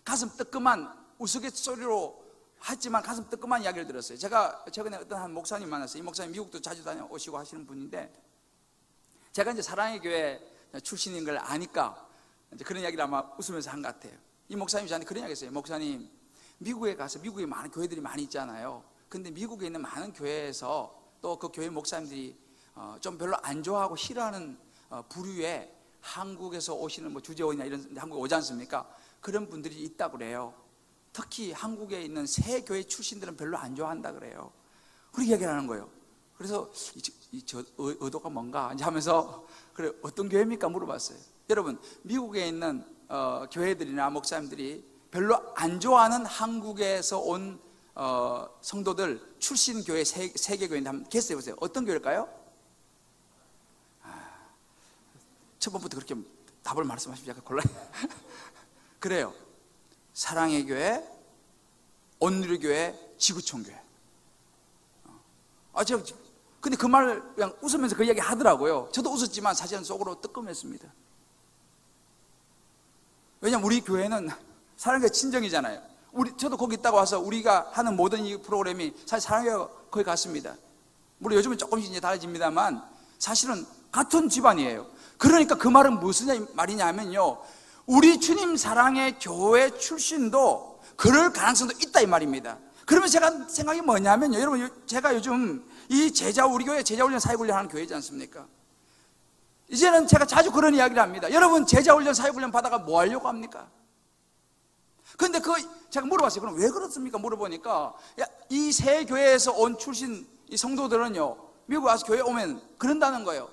가슴 뜨끔한 우스갯소리로 하지만 가슴 뜨끔한 이야기를 들었어요. 제가 최근에 어떤 한 목사님 만났어요. 이 목사님 미국도 자주 다녀오시고 하시는 분인데, 제가 이제 사랑의 교회 출신인 걸 아니까 이제 그런 이야기를 아마 웃으면서 한 것 같아요. 이 목사님이 저한테 그런 이야기 했어요. 목사님, 미국에 가서, 미국에 많은 교회들이 많이 있잖아요. 근데 미국에 있는 많은 교회에서 또 그 교회 목사님들이 좀 별로 안 좋아하고 싫어하는 부류의 한국에서 오시는 뭐 주재원이나 이런 한국에 오지 않습니까? 그런 분들이 있다고 그래요. 특히 한국에 있는 새 교회 출신들은 별로 안 좋아한다 그래요. 그렇게 이야기를 하는 거예요. 그래서 저 의도가 뭔가 이제 하면서, 그래 어떤 교회입니까? 물어봤어요. 여러분, 미국에 있는 교회들이나 목사님들이 별로 안 좋아하는 한국에서 온 성도들 출신 교회 세계 교회인데 한번 게스트해 보세요. 어떤 교회일까요? 첫 번부터 그렇게 답을 말씀하시면 약간 곤란해요. 그래요. 사랑의 교회, 온누리 교회, 지구촌 교회. 근데 그 말을 그냥 웃으면서 그 이야기 하더라고요. 저도 웃었지만 사실은 속으로 뜨끔했습니다. 왜냐면 우리 교회는 사랑의 친정이잖아요. 저도 거기 있다가 와서 우리가 하는 모든 이 프로그램이 사실 사랑의 거기 갔습니다. 물론 요즘은 조금씩 이제 달라집니다만 사실은 같은 집안이에요. 그러니까 그 말은 무슨 말이냐 하면요, 우리 주님 사랑의 교회 출신도 그럴 가능성도 있다 이 말입니다. 그러면 제가 생각이 뭐냐면요, 여러분, 제가 요즘 이 우리 교회 제자훈련 사역훈련 하는 교회지 않습니까? 이제는 제가 자주 그런 이야기를 합니다. 여러분, 제자훈련 사역훈련 받아가 뭐 하려고 합니까? 근데 제가 물어봤어요. 그럼 왜 그렇습니까? 물어보니까 이 새 교회에서 온 출신 이 성도들은요, 미국 와서 교회 오면 그런다는 거예요.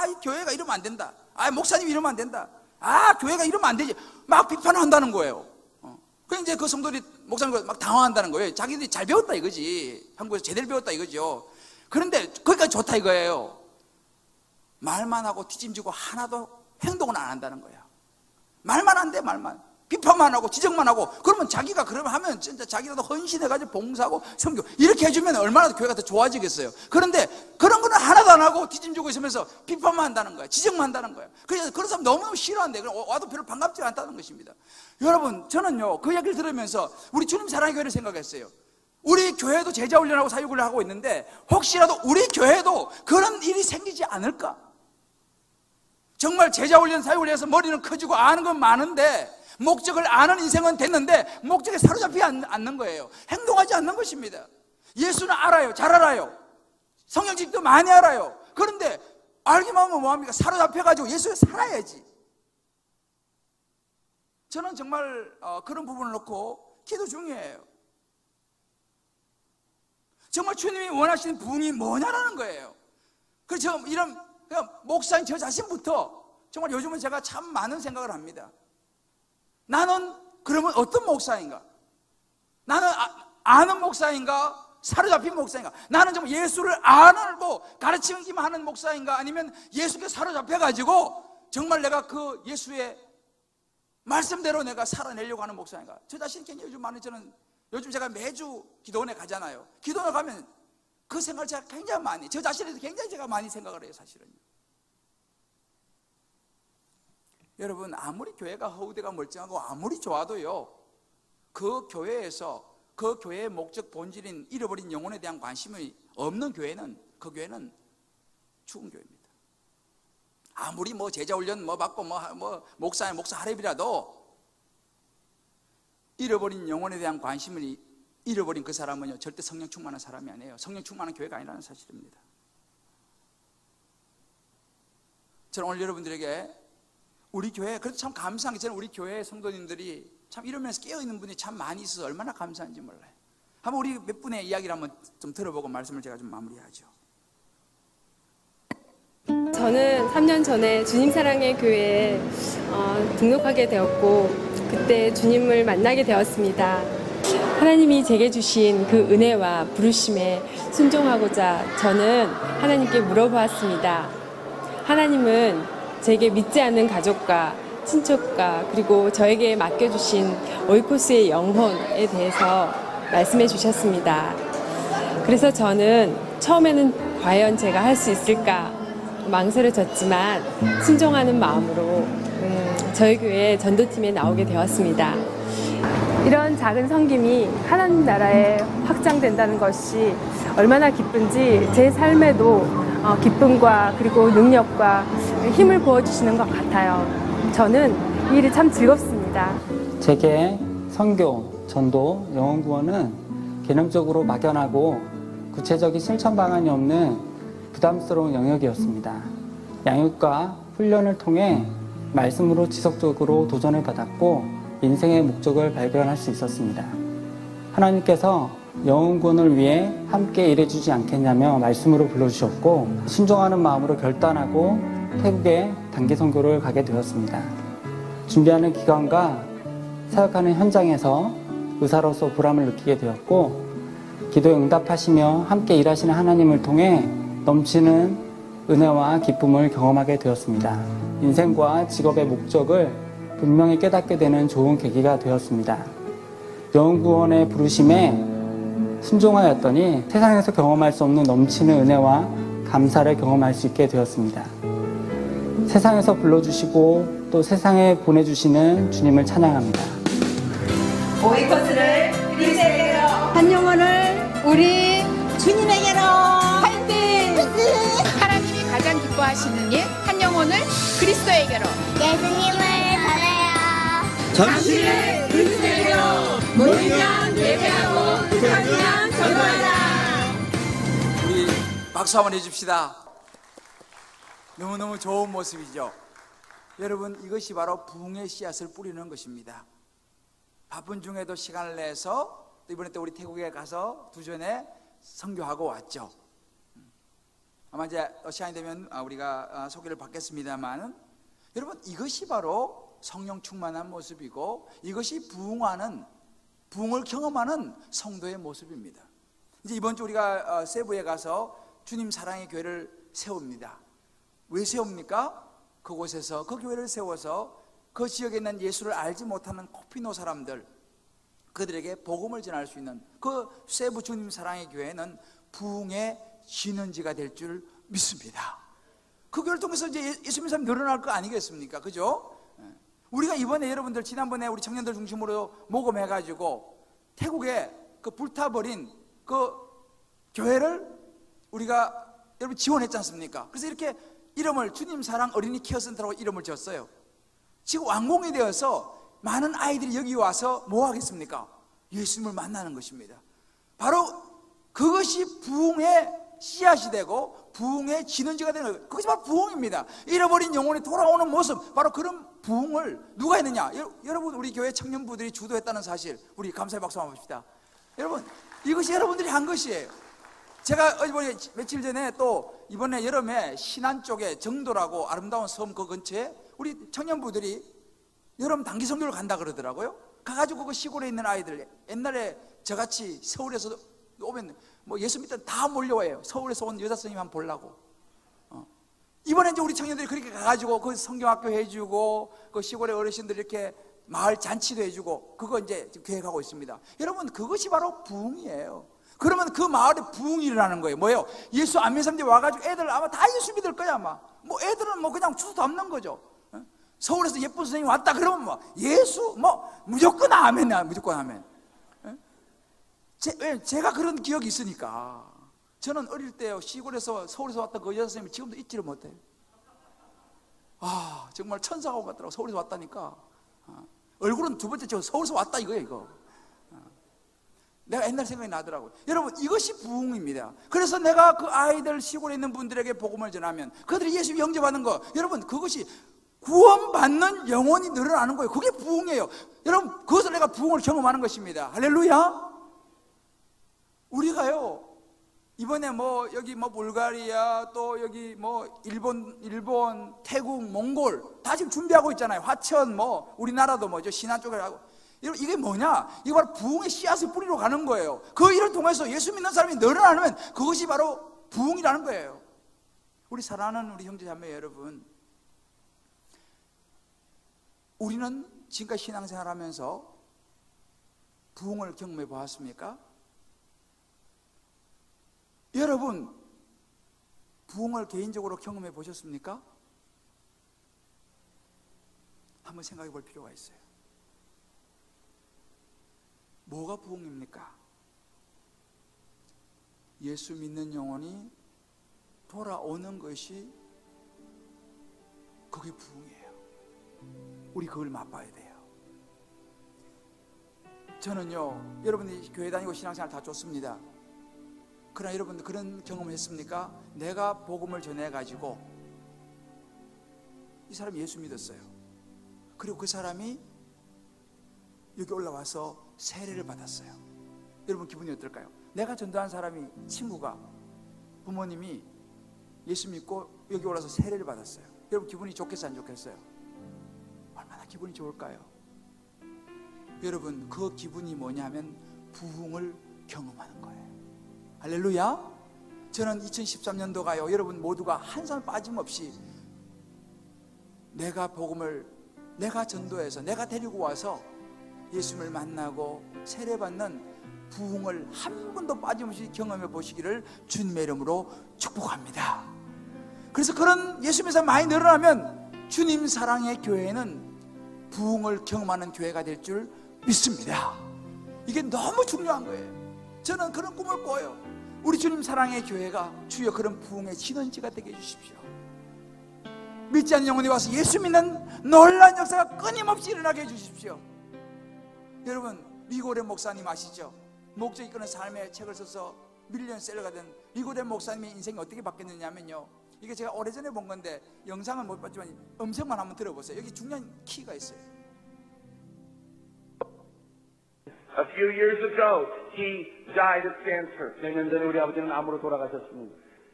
이 교회가 이러면 안 된다. 목사님 이러면 안 된다. 교회가 이러면 안 되지. 막 비판을 한다는 거예요. 그래서 이제 그 성도들이 목사님과 막 당황한다는 거예요. 자기들이 잘 배웠다 이거지. 한국에서 제대로 배웠다 이거죠. 그런데 거기까지 좋다 이거예요. 말만 하고 뒤짐지고 하나도 행동은 안 한다는 거예요. 말만 한대, 말만. 비판만 하고 지적만 하고. 그러면 자기가 그러면 하면 진짜 자기라도 헌신해가지고 봉사하고 섬기고 이렇게 해주면 얼마나 교회가 더 좋아지겠어요. 그런데 그런 거는 하나도 안 하고 뒤짐지고 있으면서 비판만 한다는 거예요. 지적만 한다는 거예요. 그래서 그런 사람 너무너무 싫어한대. 와도 별로 반갑지 않다는 것입니다. 여러분, 저는요 그 이야기를 들으면서 우리 주님 사랑의 교회를 생각했어요. 우리 교회도 제자훈련하고 사역훈련하고 있는데 혹시라도 우리 교회도 그런 일이 생기지 않을까? 정말 제자훈련 사역훈련해서 머리는 커지고 아는 건 많은데 목적을 아는 인생은 됐는데 목적에 사로잡히지 않는 거예요. 행동하지 않는 것입니다. 예수는 알아요. 잘 알아요. 성경책도 많이 알아요. 그런데 알기만 하면 뭐합니까? 사로잡혀가지고 예수에 살아야지. 저는 정말 그런 부분을 놓고 기도 중이에요. 정말 주님이 원하시는 부흥이 뭐냐라는 거예요. 그래서 이런 목사인 저 자신부터 정말 요즘은 제가 참 많은 생각을 합니다. 나는 그러면 어떤 목사인가? 나는 아는 목사인가? 사로잡힌 목사인가? 나는 정말 예수를 알고 가르치기만 하는 목사인가? 아니면 예수께 사로잡혀가지고 정말 내가 그 예수의 말씀대로 내가 살아내려고 하는 목사인가? 저 자신이 굉장히 요즘 많이 요즘 제가 매주 기도원에 가잖아요. 기도원에 가면 그 생각을 제가 굉장히 많이, 저 자신에 대해서 굉장히 제가 많이 생각을 해요, 사실은요. 여러분, 아무리 교회가 허우대가 멀쩡하고 아무리 좋아도요, 그 교회에서 그 교회의 목적 본질인 잃어버린 영혼에 대한 관심이 없는 교회는, 그 교회는 죽은 교회입니다. 아무리 뭐 제자훈련 받고 목사 하랩이라도 잃어버린 영혼에 대한 관심을 잃어버린 그 사람은요 절대 성령 충만한 사람이 아니에요. 성령 충만한 교회가 아니라는 사실입니다. 저는 오늘 여러분들에게 우리 교회, 그래도 참 감사한 게, 저는 우리 교회 성도님들이 참 이러면서 깨어있는 분이 참 많이 있어서 얼마나 감사한지 몰라요. 한번 우리 몇 분의 이야기를 한번 좀 들어보고 말씀을 제가 좀 마무리하죠. 저는 3년 전에 주님 사랑의 교회에 등록하게 되었고, 그때 주님을 만나게 되었습니다. 하나님이 제게 주신 그 은혜와 부르심에 순종하고자 저는 하나님께 물어보았습니다. 하나님은 제게 믿지 않는 가족과 친척과 그리고 저에게 맡겨주신 오이코스의 영혼에 대해서 말씀해 주셨습니다. 그래서 저는 처음에는 과연 제가 할 수 있을까 망설여졌지만 순종하는 마음으로 저희 교회 전도팀에 나오게 되었습니다. 이런 작은 섬김이 하나님 나라에 확장된다는 것이 얼마나 기쁜지 제 삶에도 기쁨과 그리고 능력과 힘을 부어주시는 것 같아요. 저는 이 일이 참 즐겁습니다. 제게 선교, 전도, 영혼 구원은 개념적으로 막연하고 구체적인 실천 방안이 없는 부담스러운 영역이었습니다. 양육과 훈련을 통해 말씀으로 지속적으로 도전을 받았고 인생의 목적을 발견할 수 있었습니다. 하나님께서 영혼 구원을 위해 함께 일해주지 않겠냐며 말씀으로 불러주셨고 순종하는 마음으로 결단하고 태국에 단기 선교를 가게 되었습니다. 준비하는 기간과 사역하는 현장에서 의사로서 보람을 느끼게 되었고 기도에 응답하시며 함께 일하시는 하나님을 통해 넘치는 은혜와 기쁨을 경험하게 되었습니다. 인생과 직업의 목적을 분명히 깨닫게 되는 좋은 계기가 되었습니다. 영혼 구원의 부르심에 순종하였더니 세상에서 경험할 수 없는 넘치는 은혜와 감사를 경험할 수 있게 되었습니다. 세상에서 불러주시고 또 세상에 보내주시는 주님을 찬양합니다. 오이코스를 그리스도에게로, 한 영혼을 우리 주님에게로. 파이팅! 하나님이 가장 기뻐하시는 일, 한 영혼을 그리스도에게로. 예수님을 전해요. 당신을 그리스도에게로 모이면 예배하고 가면 전도하라. 우리 박수 한번 해줍시다. 너무너무 좋은 모습이죠. 여러분, 이것이 바로 부흥의 씨앗을 뿌리는 것입니다. 바쁜 중에도 시간을 내서 또 이번에 또 우리 태국에 가서 두전에 선교하고 왔죠. 아마 이제 시간이 되면 우리가 소개를 받겠습니다만, 여러분, 이것이 바로 성령 충만한 모습이고 이것이 부흥을 경험하는 성도의 모습입니다. 이제 이번 주 우리가 세부에 가서 주님 사랑의 교회를 세웁니다. 왜 세웁니까? 그곳에서 그 교회를 세워서 그 지역에 있는 예수를 알지 못하는 코피노 사람들, 그들에게 복음을 전할 수 있는 그 세부 주님 사랑의 교회는 부흥의 진원지가 될 줄 믿습니다. 그 교회를 통해서 이제 예수 믿는 사람이 늘어날 거 아니겠습니까? 그죠? 우리가 이번에 여러분들 지난번에 우리 청년들 중심으로 모금해가지고 태국에 그 불타버린 그 교회를 우리가 여러분 지원했지 않습니까? 그래서 이렇게 이름을 주님 사랑 어린이 케어센터라고 이름을 지었어요. 지금 완공이 되어서 많은 아이들이 여기 와서 뭐 하겠습니까? 예수님을 만나는 것입니다. 바로 그것이 부흥의 씨앗이 되고 부흥의 진원지가 되는 거예요. 그것이 바로 부흥입니다. 잃어버린 영혼이 돌아오는 모습, 바로 그런 부흥을 누가 했느냐? 여러분, 우리 교회 청년부들이 주도했다는 사실, 우리 감사의 박수 한번 봅시다. 여러분, 이것이 여러분들이 한 것이에요. 제가 이번에 며칠 전에 또 이번에 여름에 신안 쪽에 정도라고 아름다운 섬 그 근처에 우리 청년부들이 여름 단기 선교를 간다 그러더라고요. 가가지고 그 시골에 있는 아이들, 옛날에 저같이 서울에서 오면 뭐 예수 믿던 다 몰려와요. 서울에서 온 여자 선생님 한번 보려고. 이번에 이제 우리 청년들이 그렇게 가가지고 그 성경학교 해주고 그 시골의 어르신들 이렇게 마을 잔치도 해주고 그거 이제 계획하고 있습니다. 여러분, 그것이 바로 부흥이에요. 그러면 그 마을에 부흥이 일어나는 거예요. 뭐예요? 예수 안 믿는 사람들이 와가지고 애들 아마 다 예수 믿을 거야 아마. 뭐 애들은 뭐 그냥 주소 담는 거죠. 서울에서 예쁜 선생님이 왔다 그러면 뭐 예수 뭐 무조건 아멘이야. 무조건 아멘. 제가 그런 기억이 있으니까. 저는 어릴 때 시골에서 서울에서 왔던 그 여자 선생님이 지금도 잊지를 못해요. 아, 정말 천사가 온 것 같더라고. 서울에서 왔다니까. 얼굴은 두 번째 저 서울에서 왔다 이거예요 이거. 내가 옛날 생각이 나더라고요. 여러분, 이것이 부흥입니다. 그래서 내가 그 아이들 시골에 있는 분들에게 복음을 전하면 그들이 예수 영접하는 거, 여러분, 그것이 구원받는 영혼이 늘어나는 거예요. 그게 부흥이에요. 여러분, 그것을 내가 부흥을 경험하는 것입니다. 할렐루야. 우리가요 이번에 뭐 여기 뭐 불가리아 또 여기 뭐 일본, 태국, 몽골 다 지금 준비하고 있잖아요. 화천 뭐 우리나라도 뭐죠 신안 쪽에 하고. 이게 뭐냐? 이거 바로 부흥의 씨앗을 뿌리러 가는 거예요. 그 일을 통해서 예수 믿는 사람이 늘어나면 그것이 바로 부흥이라는 거예요. 우리 사랑하는 우리 형제 자매 여러분, 우리는 지금까지 신앙생활하면서 부흥을 경험해 보았습니까? 여러분, 부흥을 개인적으로 경험해 보셨습니까? 한번 생각해 볼 필요가 있어요. 뭐가 부흥입니까? 예수 믿는 영혼이 돌아오는 것이 그게 부흥이에요. 우리 그걸 맛봐야 돼요. 저는요, 여러분이 교회 다니고 신앙생활 다 좋습니다. 그러나 여러분들 그런 경험을 했습니까? 내가 복음을 전해가지고 이 사람이 예수 믿었어요. 그리고 그 사람이 여기 올라와서 세례를 받았어요. 여러분 기분이 어떨까요? 내가 전도한 사람이, 친구가, 부모님이 예수 믿고 여기 올라서 세례를 받았어요. 여러분 기분이 좋겠어요, 안 좋겠어요? 얼마나 기분이 좋을까요? 여러분, 그 기분이 뭐냐면 부흥을 경험하는 거예요. 할렐루야. 저는 2013년도가요, 여러분 모두가 한 사람 빠짐없이 내가 복음을, 내가 전도해서 내가 데리고 와서 예수님을 만나고 세례받는 부흥을 한 번도 빠짐없이 경험해 보시기를 주님의 이름으로 축복합니다. 그래서 그런 예수님에서 많이 늘어나면 주님 사랑의 교회는 부흥을 경험하는 교회가 될 줄 믿습니다. 이게 너무 중요한 거예요. 저는 그런 꿈을 꿔요. 우리 주님 사랑의 교회가 주여 그런 부흥의 진원지가 되게 해주십시오. 믿지 않는 영혼이 와서 예수 믿는 놀라운 역사가 끊임없이 일어나게 해주십시오. 여러분, 리고레 목사님 아시죠? 목적이 이끄는 삶의 책을 써서 밀리언셀러가 된 리고레 목사님의 인생이 어떻게 바뀌었느냐면요, 이게 제가 오래전에 본 건데 영상은 못 봤지만 음성만 한번 들어보세요. 여기 중요한 키가 있어요. A few years ago, he died of cancer. 몇 년 전에 우리 아버지는 암으로 돌아가셨습니다.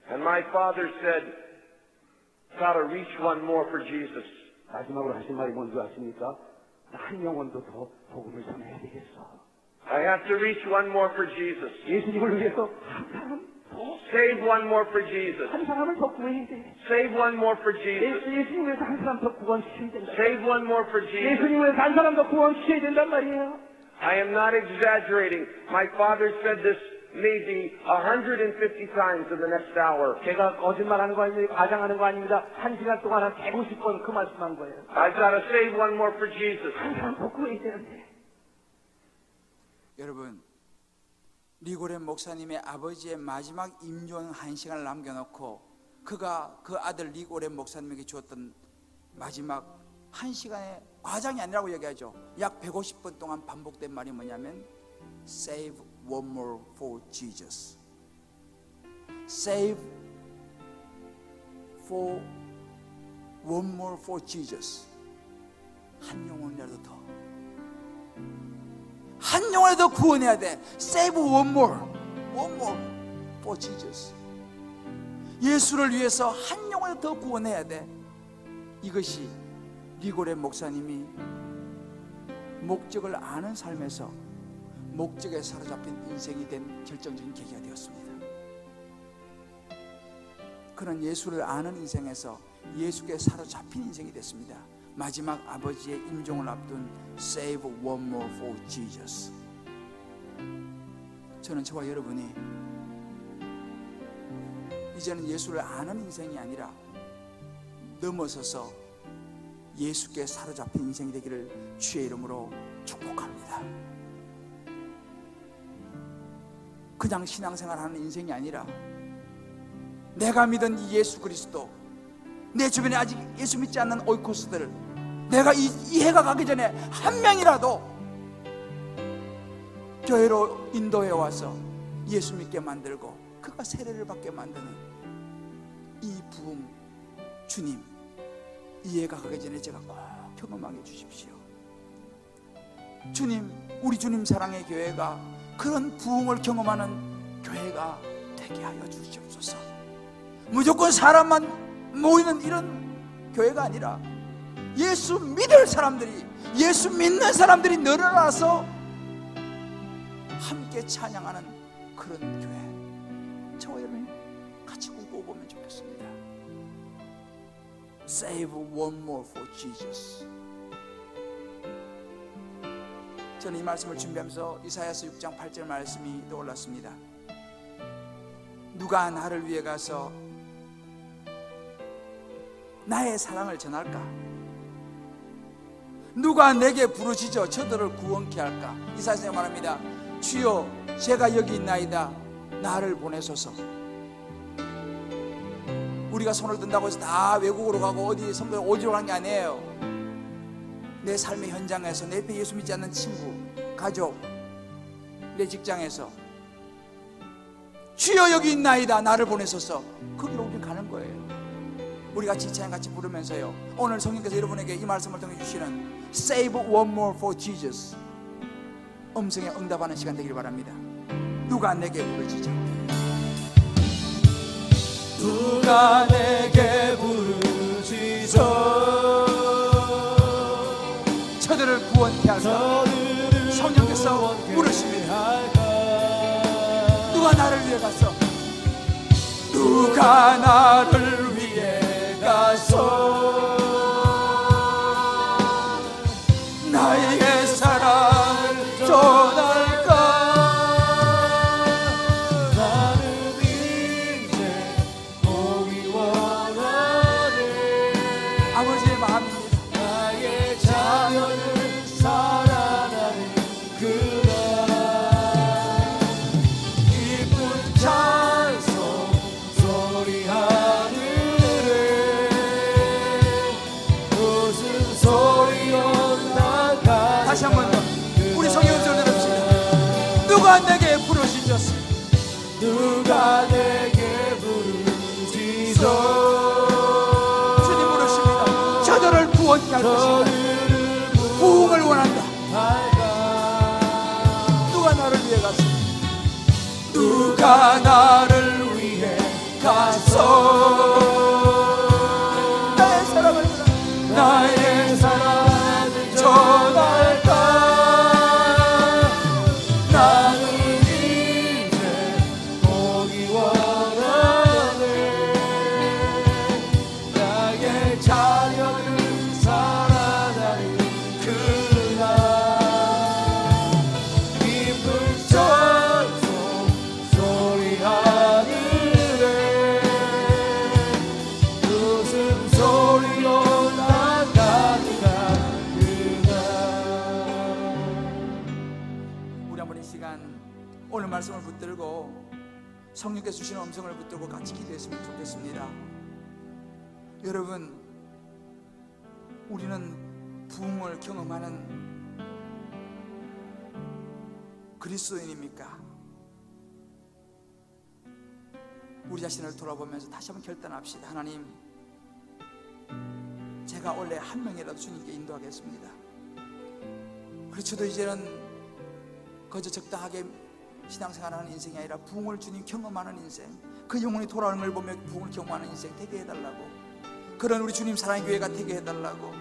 And my father said, gotta reach one more for Jesus. 마지막으로 하신 말이 뭔지 아십니까? 한 영혼도 더 복음을 전해야 되겠어. I have to reach one more for Jesus. 예수님을 위해서 한 사람 더, Save one more for Jesus. 한 사람을 더 구해야 돼. Save one more for Jesus. 예수님 위해서 한 사람 더 구원시켜야 된다. Save one more for Jesus. 예수님 위해서 한 사람 더 구원시켜야 된단 말이에요. I am not exaggerating. My father said this maybe 150 times in the next hour. 제가 거짓말하는 거 아닙니다. 과장하는 거 아닙니다. 한 시간 동안 한 150번 그 말씀한 거예요. I've got to save one more for Jesus. 한 사람 더 구해야 되는데. 여러분, 리고렌 목사님의 아버지의 마지막 임종 한 시간을 남겨놓고 그가 그 아들 리고렌 목사님에게 주었던 마지막 한 시간의 과장이 아니라고 얘기하죠. 약 150번 동안 반복된 말이 뭐냐면 Save one more for Jesus. Save for one more for Jesus. 한 영혼이라도 더, 한 영혼이라도 구원해야 돼. Save one more for Jesus. 예수를 위해서 한 영혼이라도 더 구원해야 돼. 이것이 리고렌 목사님이 목적을 아는 삶에서 목적에 사로잡힌 인생이 된 결정적인 계기가 되었습니다. 그런 예수를 아는 인생에서 예수께 사로잡힌 인생이 됐습니다. 마지막 아버지의 임종을 앞둔 Save one more for Jesus. 저는 저와 여러분이 이제는 예수를 아는 인생이 아니라 넘어서서 예수께 사로잡힌 인생이 되기를 주의 이름으로 축복합니다. 그냥 신앙생활하는 인생이 아니라 내가 믿은 이 예수 그리스도, 내 주변에 아직 예수 믿지 않는 오이코스들, 내가 이 해가 가기 전에 한 명이라도 교회로 인도해 와서 예수 믿게 만들고 그가 세례를 받게 만드는 이 부흥, 주님, 이 해가 가기 전에 제가 꼭 경험하게 해주십시오. 주님, 우리 주님 사랑의 교회가 그런 부흥을 경험하는 교회가 되게 하여 주시옵소서. 무조건 사람만 모이는 이런 교회가 아니라 예수 믿을 사람들이, 예수 믿는 사람들이 늘어나서 함께 찬양하는 그런 교회, 저와 여러분이 같이 꿈꿔보면 좋겠습니다. Save one more for Jesus. 저는 이 말씀을 준비하면서 이사야서 6장 8절 말씀이 떠올랐습니다. 누가 나를 위해 가서 나의 사랑을 전할까? 누가 내게 부르짖어 저들을 구원케 할까? 이사야서 말합니다. 주여 제가 여기 있나이다. 나를 보내소서. 우리가 손을 든다고 해서 다 외국으로 가고 어디 선교에 오지로 가는 게 아니에요. 내 삶의 현장에서 내 옆에 예수 믿지 않는 친구, 가족, 내 직장에서 주여 여기 있나이다. 나를 보내소서. 거기로 우리는 가는 거예요. 우리 같이 이 찬양 같이 부르면서요, 오늘 성령께서 여러분에게 이 말씀을 통해 주시는 Save one more for Jesus 음성에 응답하는 시간 되기를 바랍니다. 누가 내게 부르짖어 누가 내게 부르짖어 저들을 구원케 할까? 성령께서 물으십니다. 누가 나를 위해 갔어? 누가 나를 위해 가서 나에게 사랑을 전할까? 나는 이제 보기 원하네. 아버지의 마음입니다. 나의 자녀를 살아나는 그날 기쁜 찬송 소리 하늘에 무슨 소리 온다. 다시 한 번 더 우리 성령 음성을 들읍시다. 누가 내게 부르짖었어? 누가 내게 부르짖어 주님 부르십니다. 저들을 구원케 할 것이다. 부흥을 원한다. 누가 나를 위해 갔어? 누가 나를 위해 가서 나의 사랑을 전하. 나의 사랑을 전할까? 나는 이제 보기 원하네. 나의 자녀를 살아나는 그날 기쁜 찬송 소리 하늘에 무슨 소리로 나가는가 그날. 우리 한번 이 시간 오늘 말씀을 붙들고 성령께서 주시는 음성을 붙들고 같이 기도했으면 좋겠습니다. 여러분, 우리는 부흥을 경험하는 그리스도인입니까? 우리 자신을 돌아보면서 다시 한번 결단합시다. 하나님, 제가 원래 한 명이라도 주님께 인도하겠습니다. 그리고 저도 이제는 거저 적당하게 신앙생활하는 인생이 아니라 부흥을 주님 경험하는 인생, 그 영혼이 돌아오는 걸 보며 부흥을 경험하는 인생 되게 해달라고, 그런 우리 주님 사랑의 교회가 되게 해달라고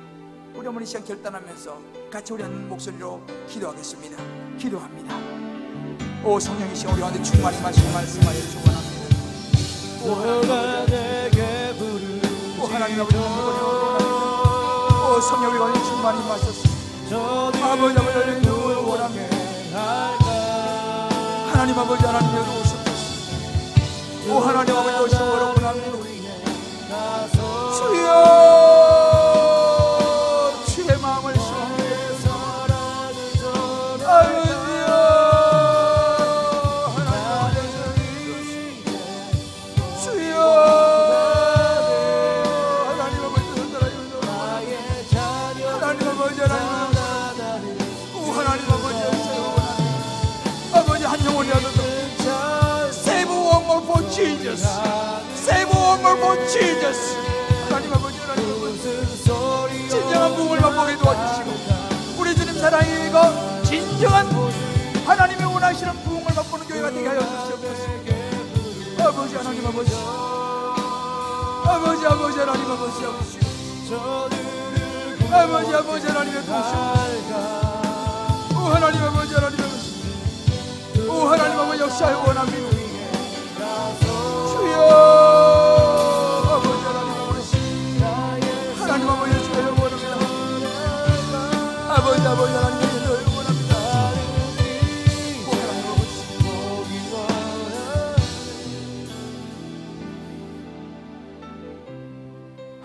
우리 어머니 시간 결단하면서 같이 우리 한 목소리로 기도하겠습니다. 기도합니다. 오 성령이 시간 우리 가운데 충만히 말씀하여 주원합니다. 누가 내게 부르짖어 오 하나님 아버지, 오 성령 우리 가운데 충만히 마셨습니다. 아버지 아버지 누구를 원합니다. 하나님 아버지 하나님 여기 오셨습니다. 오 하나님 아버지 오시고 원합니다. 주여 주의 마음을 시원하게 아버지여 하나님 주여 하나님 아버지 하나님 아버지 오 하나님 아버지 아버지 한 영혼이라도 Save one more for Jesus. Save one more for Jesus. 하나님 아버지 하나님 아버지 진정한 부흥을 맛보게 도와주시고 우리 주님 사랑이고 진정한 하나님의 원하시는 부흥을 맛보는 교회가 되게 하여 주시옵소서. 아버지 하나님 아버지 아버지 아버지 하나님 아버지 아버지 아버지 하나님의 도우시옵소서. 오 하나님 아버지 하나님 아버지 오 하나님 아버지 역사에 원합니다. 주여 아버지 하나님 아버지 하나님 아버지 주여 원합니다. 아버지 아버지 하나님 주여 원합니다.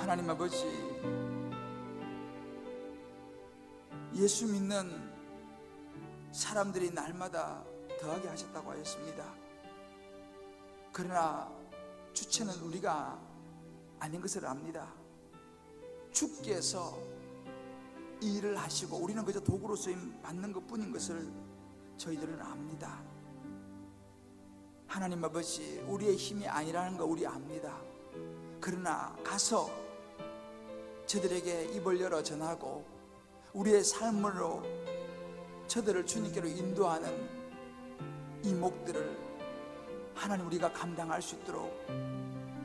하나님 아버지, 예수 믿는 사람들이 날마다 더하게 하셨다고 하였습니다. 그러나 주체는 우리가 아닌 것을 압니다. 주께서 이 일을 하시고 우리는 그저 도구로 쓰임 받는 것뿐인 것을 저희들은 압니다. 하나님 아버지, 우리의 힘이 아니라는 거 우리 압니다. 그러나 가서 저들에게 입을 열어 전하고 우리의 삶으로 저들을 주님께로 인도하는 이 목들을 하나님 우리가 감당할 수 있도록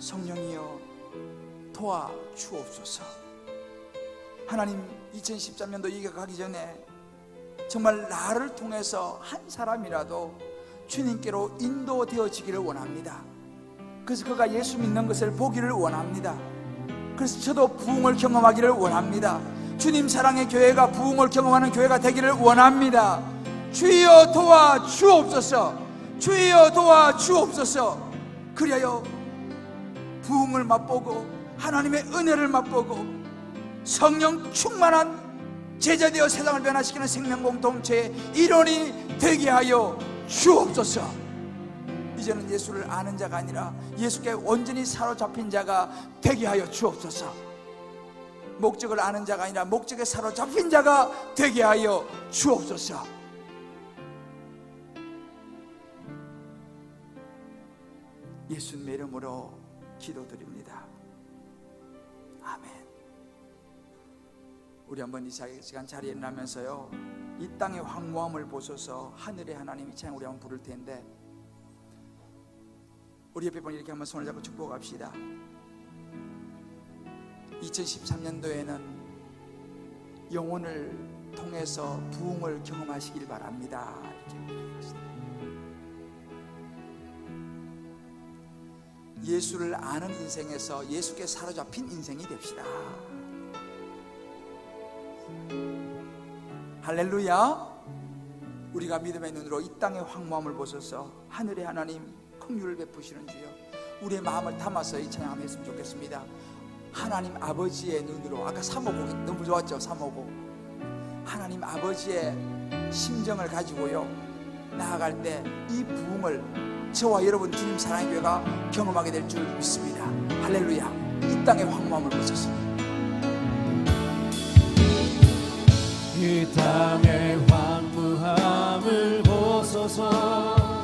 성령이여 도와주옵소서. 하나님, 2013년도 이겨 가기 전에 정말 나를 통해서 한 사람이라도 주님께로 인도되어지기를 원합니다. 그래서 그가 예수 믿는 것을 보기를 원합니다. 그래서 저도 부흥을 경험하기를 원합니다. 주님 사랑의 교회가 부흥을 경험하는 교회가 되기를 원합니다. 주여 도와주옵소서. 주여 도와주옵소서. 그리하여 부흥을 맛보고 하나님의 은혜를 맛보고 성령 충만한 제자되어 세상을 변화시키는 생명공동체의 일원이 되게 하여 주옵소서. 이제는 예수를 아는 자가 아니라 예수께 온전히 사로잡힌 자가 되게 하여 주옵소서. 목적을 아는 자가 아니라 목적에 사로잡힌 자가 되게 하여 주옵소서. 예수님의 이름으로 기도드립니다. 아멘. 우리 한번 이 시간 자리에 나면서요, 이 땅의 황무함을 보소서 하늘의 하나님 이 찬양 우리 한번 부를 텐데, 우리 옆에 분 이렇게 한번 손을 잡고 축복합시다. 2013년도에는 영혼을 통해서 부흥을 경험하시길 바랍니다. 예수를 아는 인생에서 예수께 사로잡힌 인생이 됩시다. 할렐루야. 우리가 믿음의 눈으로 이 땅의 황무함을 보셔서 하늘의 하나님 긍휼을 베푸시는 주여, 우리의 마음을 담아서 이 찬양을 했으면 좋겠습니다. 하나님 아버지의 눈으로, 아까 사모곡이 너무 좋았죠. 사모곡. 하나님 아버지의 심정을 가지고요 나아갈 때 이 부흥을 저와 여러분 주님 사랑의 교회가 경험하게 될 줄 믿습니다. 할렐루야. 이 땅의 황무함을 보소서. 이 땅의 황무함을 보소서.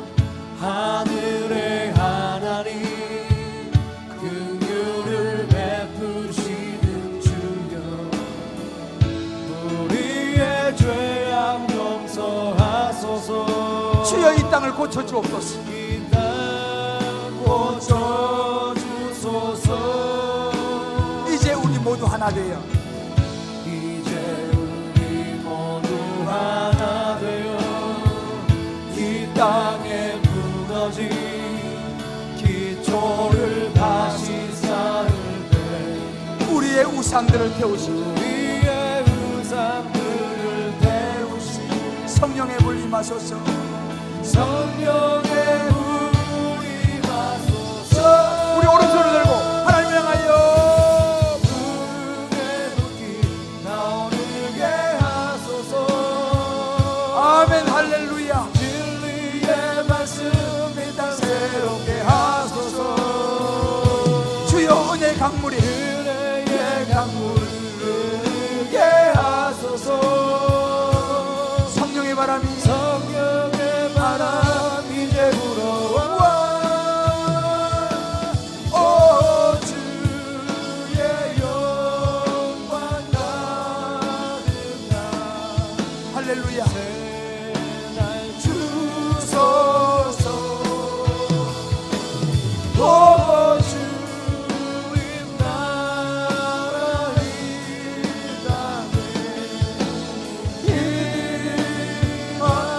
하늘의 하나님 긍휼을 베푸시는 주여, 우리의 죄악 용서하소서. 주여 이 땅을 고쳐주옵소서. 이 땅 고쳐주소서. 이제 우리 모두 하나 되어, 이제 우리 모두 하나 되어 이 땅에 무너진 기초를 다시 쌓을 때 우리의 우상들을 태우시고 우리의 우상들을 태우시고 성령의 불 임하소서. 성령의 불 임하소서. 우리 오른손을 들고 하나님을 향하여 부흥의 불길 나오게 하소서. 아멘. 할렐루야. 진리의 말씀이 다 새롭게 하소서. 주여 은혜의 강물이 은혜의 강물을 흐르게 하소서. 성령의 바람이 성령의 바람 이제 불어와. 오 주의 영광 가득한 할렐루야. 날 주소서. 오 주님 나라 이 땅에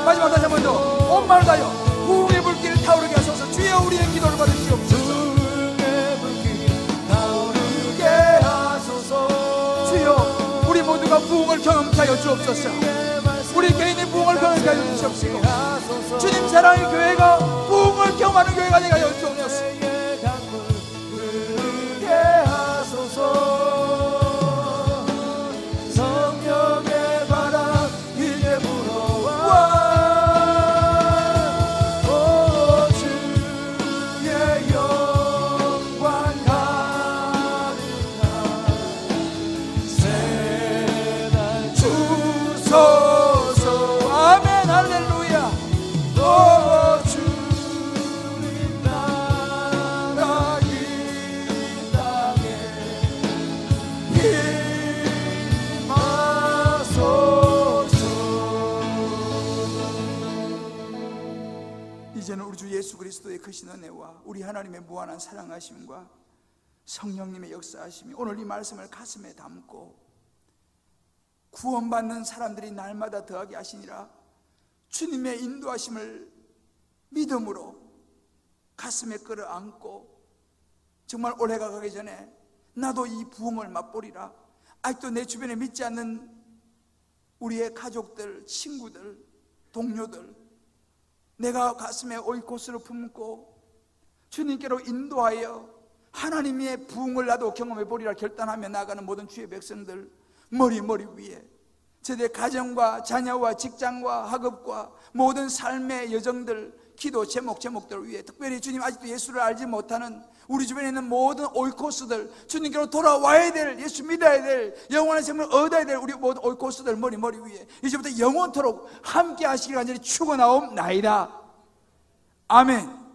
마지막 다시 한 번 더 온 마음을 다하여 부흥의 불길을 타오르게 하소서. 주여 우리의 기도를 받으시옵소서. 부흥의 불길 타오르게 하소서. 주여 우리 모두가 부흥을 경험케 하여 주옵소서. 우리 개인의 부흥을 경험케 하여 주시옵시고 주님 사랑의 교회가 부흥을 경험하는 교회가 되게 하여 주옵소서. 흐르게 하소서. 이제는 우리 주 예수 그리스도의 크신 은혜와 우리 하나님의 무한한 사랑하심과 성령님의 역사하심이 오늘 이 말씀을 가슴에 담고 구원받는 사람들이 날마다 더하게 하시니라 주님의 인도하심을 믿음으로 가슴에 끌어안고 정말 올해가 가기 전에 나도 이 부흥을 맛보리라. 아직도 내 주변에 믿지 않는 우리의 가족들, 친구들, 동료들, 내가 가슴에 오이코스를 품고 주님께로 인도하여 하나님의 부흥을 나도 경험해 보리라 결단하며 나아가는 모든 주의 백성들 머리 위에 저들의 가정과 자녀와 직장과 학업과 모든 삶의 여정들, 기도 제목들을 위해 특별히 주님 아직도 예수를 알지 못하는 우리 주변에 있는 모든 오이코스들, 주님께로 돌아와야 될, 예수 믿어야 될, 영원한 생명을 얻어야 될 우리 모든 오이코스들 머리 위에 이제부터 영원토록 함께 하시기를 간절히 축원하옵나이다. 아멘.